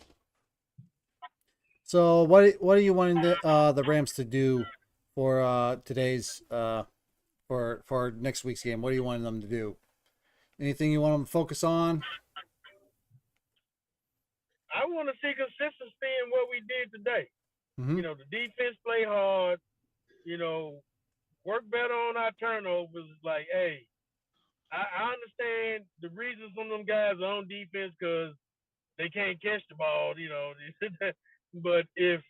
So what are you wanting the Rams to do for today's for next week's game? What are you wanting them to do? Anything you want them to focus on? I want to see consistency in what we did today. Mm-hmm. You know, the defense play hard. You know, work better on our turnovers. Like, hey, I understand the reasons some of them guys are on defense because they can't catch the ball, but if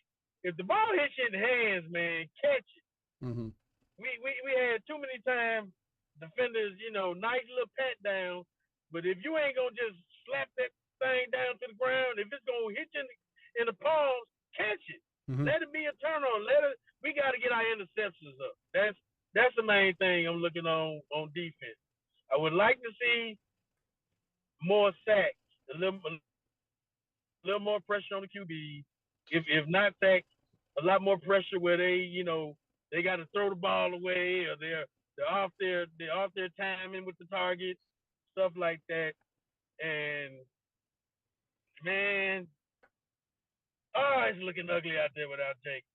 the ball hits you in the hands, man, catch it. Mm-hmm. We had too many times defenders, nice little pat down, but if you ain't gonna just slap that thing down to the ground, if it's gonna hit you in the palms, catch it. Mm-hmm. Let it be a turnover. We got to get our interceptions up. That's the main thing I'm looking on defense. I would like to see more sacks, a little more pressure on the QB. If not sacks, a lot more pressure where they got to throw the ball away or they're off their timing with the target, stuff like that. And man, it's looking ugly out there without Jake.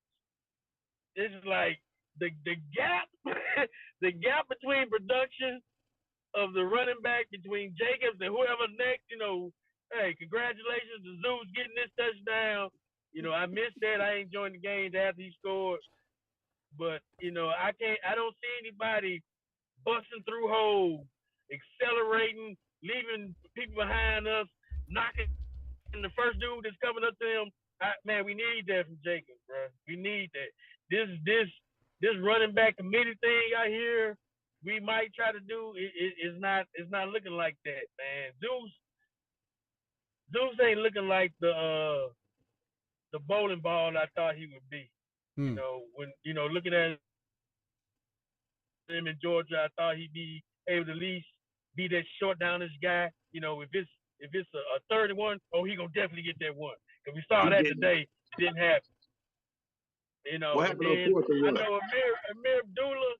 It's like the gap the gap between production of the running back between Jacobs and whoever next, hey, congratulations to Zeus getting this touchdown. I missed that. I ain't joined the game after he scored. But, I don't see anybody busting through holes, accelerating, leaving people behind us, knocking the first dude that's coming up to him. Man, we need that from Jacobs, bro. We need that. This running back committee thing I hear we might try to do is not looking like that, man. Zeus ain't looking like the bowling ball I thought he would be. Mm. When looking at him in Georgia, I thought he'd be able to at least be that short downish guy. If it's a 31, he gonna definitely get that one. Cause we saw that today, didn't happen. What But happened on then 4th and I 1? know Amir Abdullah,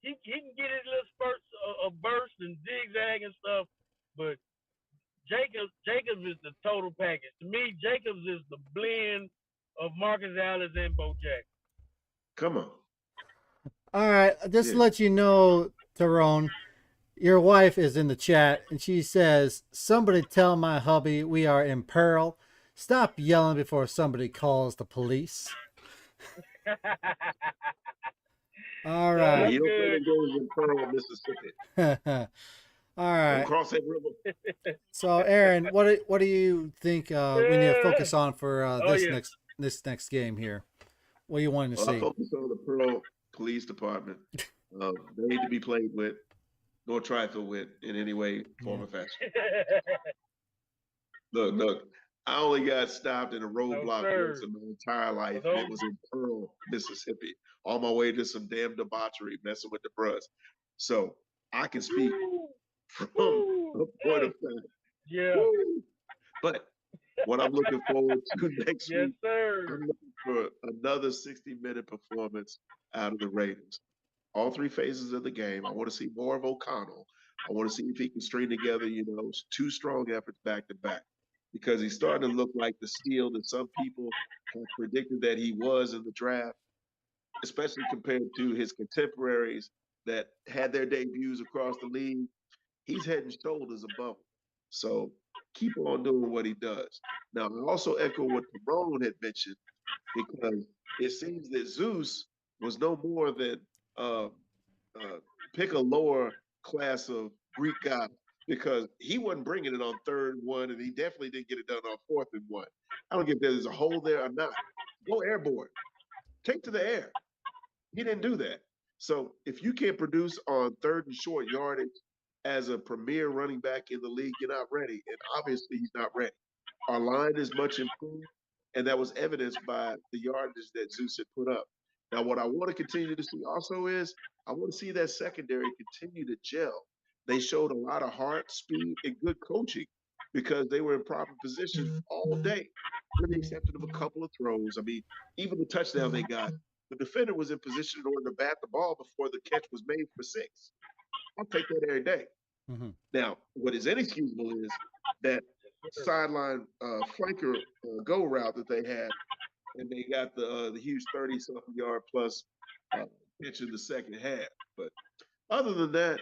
he can get his little spurts of burst and zigzag and stuff, but Jacobs is the total package. To me, Jacobs is the blend of Marcus Allen and Bo Jackson. Come on. All right, just to let you know, Tyrone, your wife is in the chat and she says, "Somebody tell my hubby we are in peril. Stop yelling before somebody calls the police." All right. Yeah, you don't play the games in Pearl, Mississippi. All right. Cross that river. So, Aaron, what do you think we need to focus on for this next game here? What do you want to see? I focus on the Pearl Police Department. They need to be played with, nor trifled with in any way, form, or fashion. Look, I only got stopped in a roadblock once in my entire life, and it was in Pearl, Mississippi, on my way to some damn debauchery, messing with the bros. So I can speak from a point of fact. Yeah. But what I'm looking forward to next week, sir. I'm looking for another 60-minute performance out of the Raiders. All three phases of the game. I want to see more of O'Connell. I want to see if he can string together, two strong efforts back to back. Because he's starting to look like the steal that some people have predicted that he was in the draft, especially compared to his contemporaries that had their debuts across the league. He's head and shoulders above him. So keep on doing what he does. Now, I also echo what Tyrone had mentioned, because it seems that Zeus was no more than pick a lower class of Greek god, because he wasn't bringing it on 3rd and 1, and he definitely didn't get it done on 4th and 1. I don't care if there's a hole there or not. Go airborne. Take to the air. He didn't do that. So if you can't produce on 3rd and short yardage as a premier running back in the league, you're not ready. And obviously he's not ready. Our line is much improved, and that was evidenced by the yardage that Zeus had put up. Now, what I want to continue to see also is I want to see that secondary continue to gel. They showed a lot of heart, speed, and good coaching because they were in proper position all day, with the exception of a couple of throws. I mean, even the touchdown they got, the defender was in position in order to bat the ball before the catch was made for 6. I'll take that every day. Mm-hmm. Now, what is inexcusable is that sideline flanker go route that they had, and they got the huge 30-something yard plus pitch in the second half. But other than that,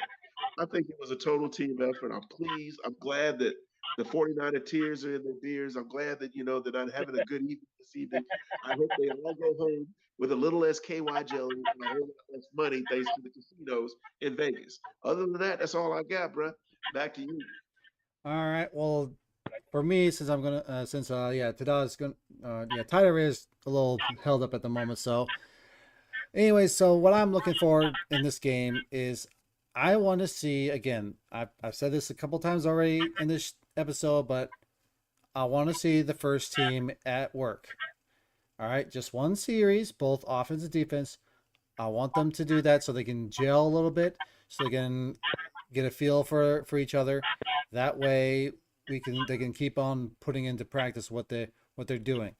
I think it was a total team effort. I'm pleased. I'm glad that The 49er tears are in their beers. I'm glad that, they're not having a good evening this evening. I hope they all go home with a little less KY jelly and a whole lot less money thanks to the casinos in Vegas. Other than that, that's all I got, bro. Back to you. All right. Well, for me, since I'm gonna, yeah, Tada's gonna, yeah, Tyler is a little held up at the moment. So, anyway, so what I'm looking for in this game is I want to see again. I've said this a couple times already in this episode, but I want to see the first team at work. All right, just one series, both offense and defense. I want them to do that so they can gel a little bit, so they can get a feel for each other. That way, they can keep on putting into practice what they're doing.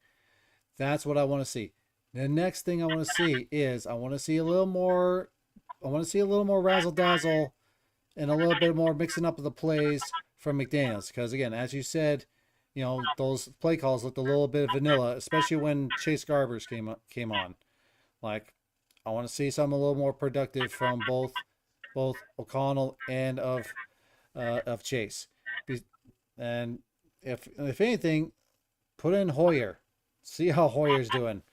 That's what I want to see. The next thing I want to see is I want to see a little more. I want to see a little more razzle dazzle and a little bit more mixing up of the plays from McDaniels. Because again, as you said, those play calls looked a little bit vanilla, especially when Chase Garbers came on. Like, I want to see something a little more productive from both O'Connell and of Chase. And if anything, put in Hoyer. See how Hoyer's doing.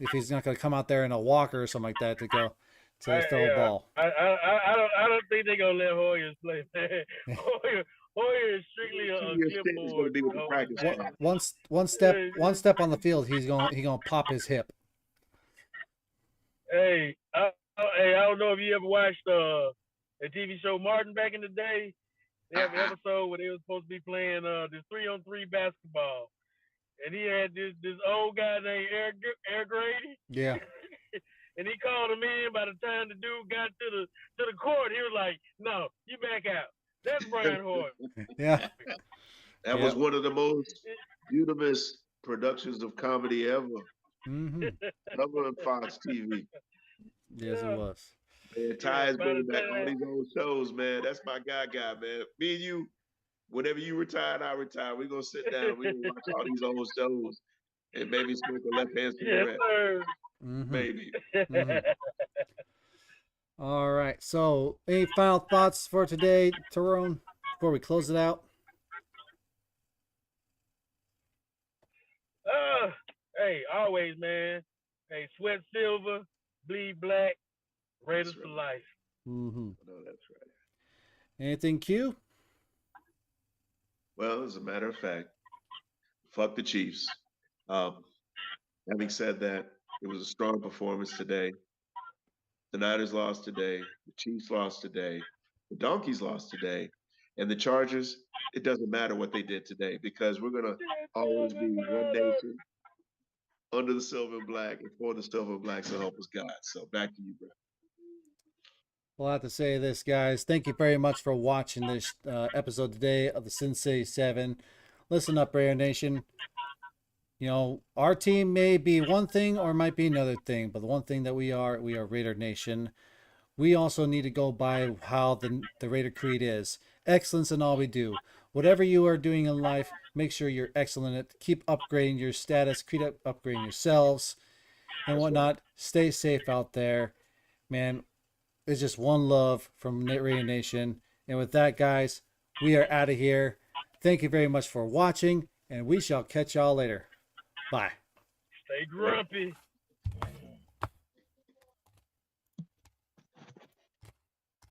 If he's not going to come out there in a walker or something like that to throw a ball. I don't think they're gonna let Hoyer play. Hoyer is strictly a clipboard. One step on the field, he's gonna pop his hip. Hey, I don't know if you ever watched the TV show Martin back in the day. They have an episode where they were supposed to be playing this 3-on-3 basketball, and he had this old guy named Eric Grady. Yeah. And he called him in. By the time the dude got to the court, he was like, "No, you back out." That's Brian Hoyer. Yeah. That was one of the most unanimous productions of comedy ever. Mm-hmm. Ever on Fox TV. Yes, it was. Man, Ty's bringing back all these old shows, man. That's my guy, man. Me and you, whenever you retire and I retire, we're going to sit down and we're going to watch all these old shows and maybe smoke a left-hand cigarette. Yes, mm-hmm. Maybe. Mm-hmm. All right. So, any final thoughts for today, Tyrone, before we close it out? Hey, always, man. Hey, sweat silver, bleed black, Raiders for life. Mm-hmm. No, that's right. Anything, Q? Well, as a matter of fact, fuck the Chiefs. Having said that, it was a strong performance today. The Niners lost today. The Chiefs lost today. The Donkeys lost today. And the Chargers, it doesn't matter what they did today because we're going to always be one nation under the silver and black and for the silver and black, so help us God. So back to you, bro. Well, I have to say this, guys. Thank you very much for watching this episode today of the Sin City 7. Listen up, Raider Nation. Our team may be one thing or might be another thing, but the one thing that we are Raider Nation. We also need to go by how the Raider Creed is. Excellence in all we do. Whatever you are doing in life, make sure you're excellent at it. Keep upgrading your status. Keep upgrading yourselves and whatnot. Stay safe out there. Man, it's just one love from Raider Nation. And with that, guys, we are out of here. Thank you very much for watching, and we shall catch y'all later. Bye. Stay grumpy.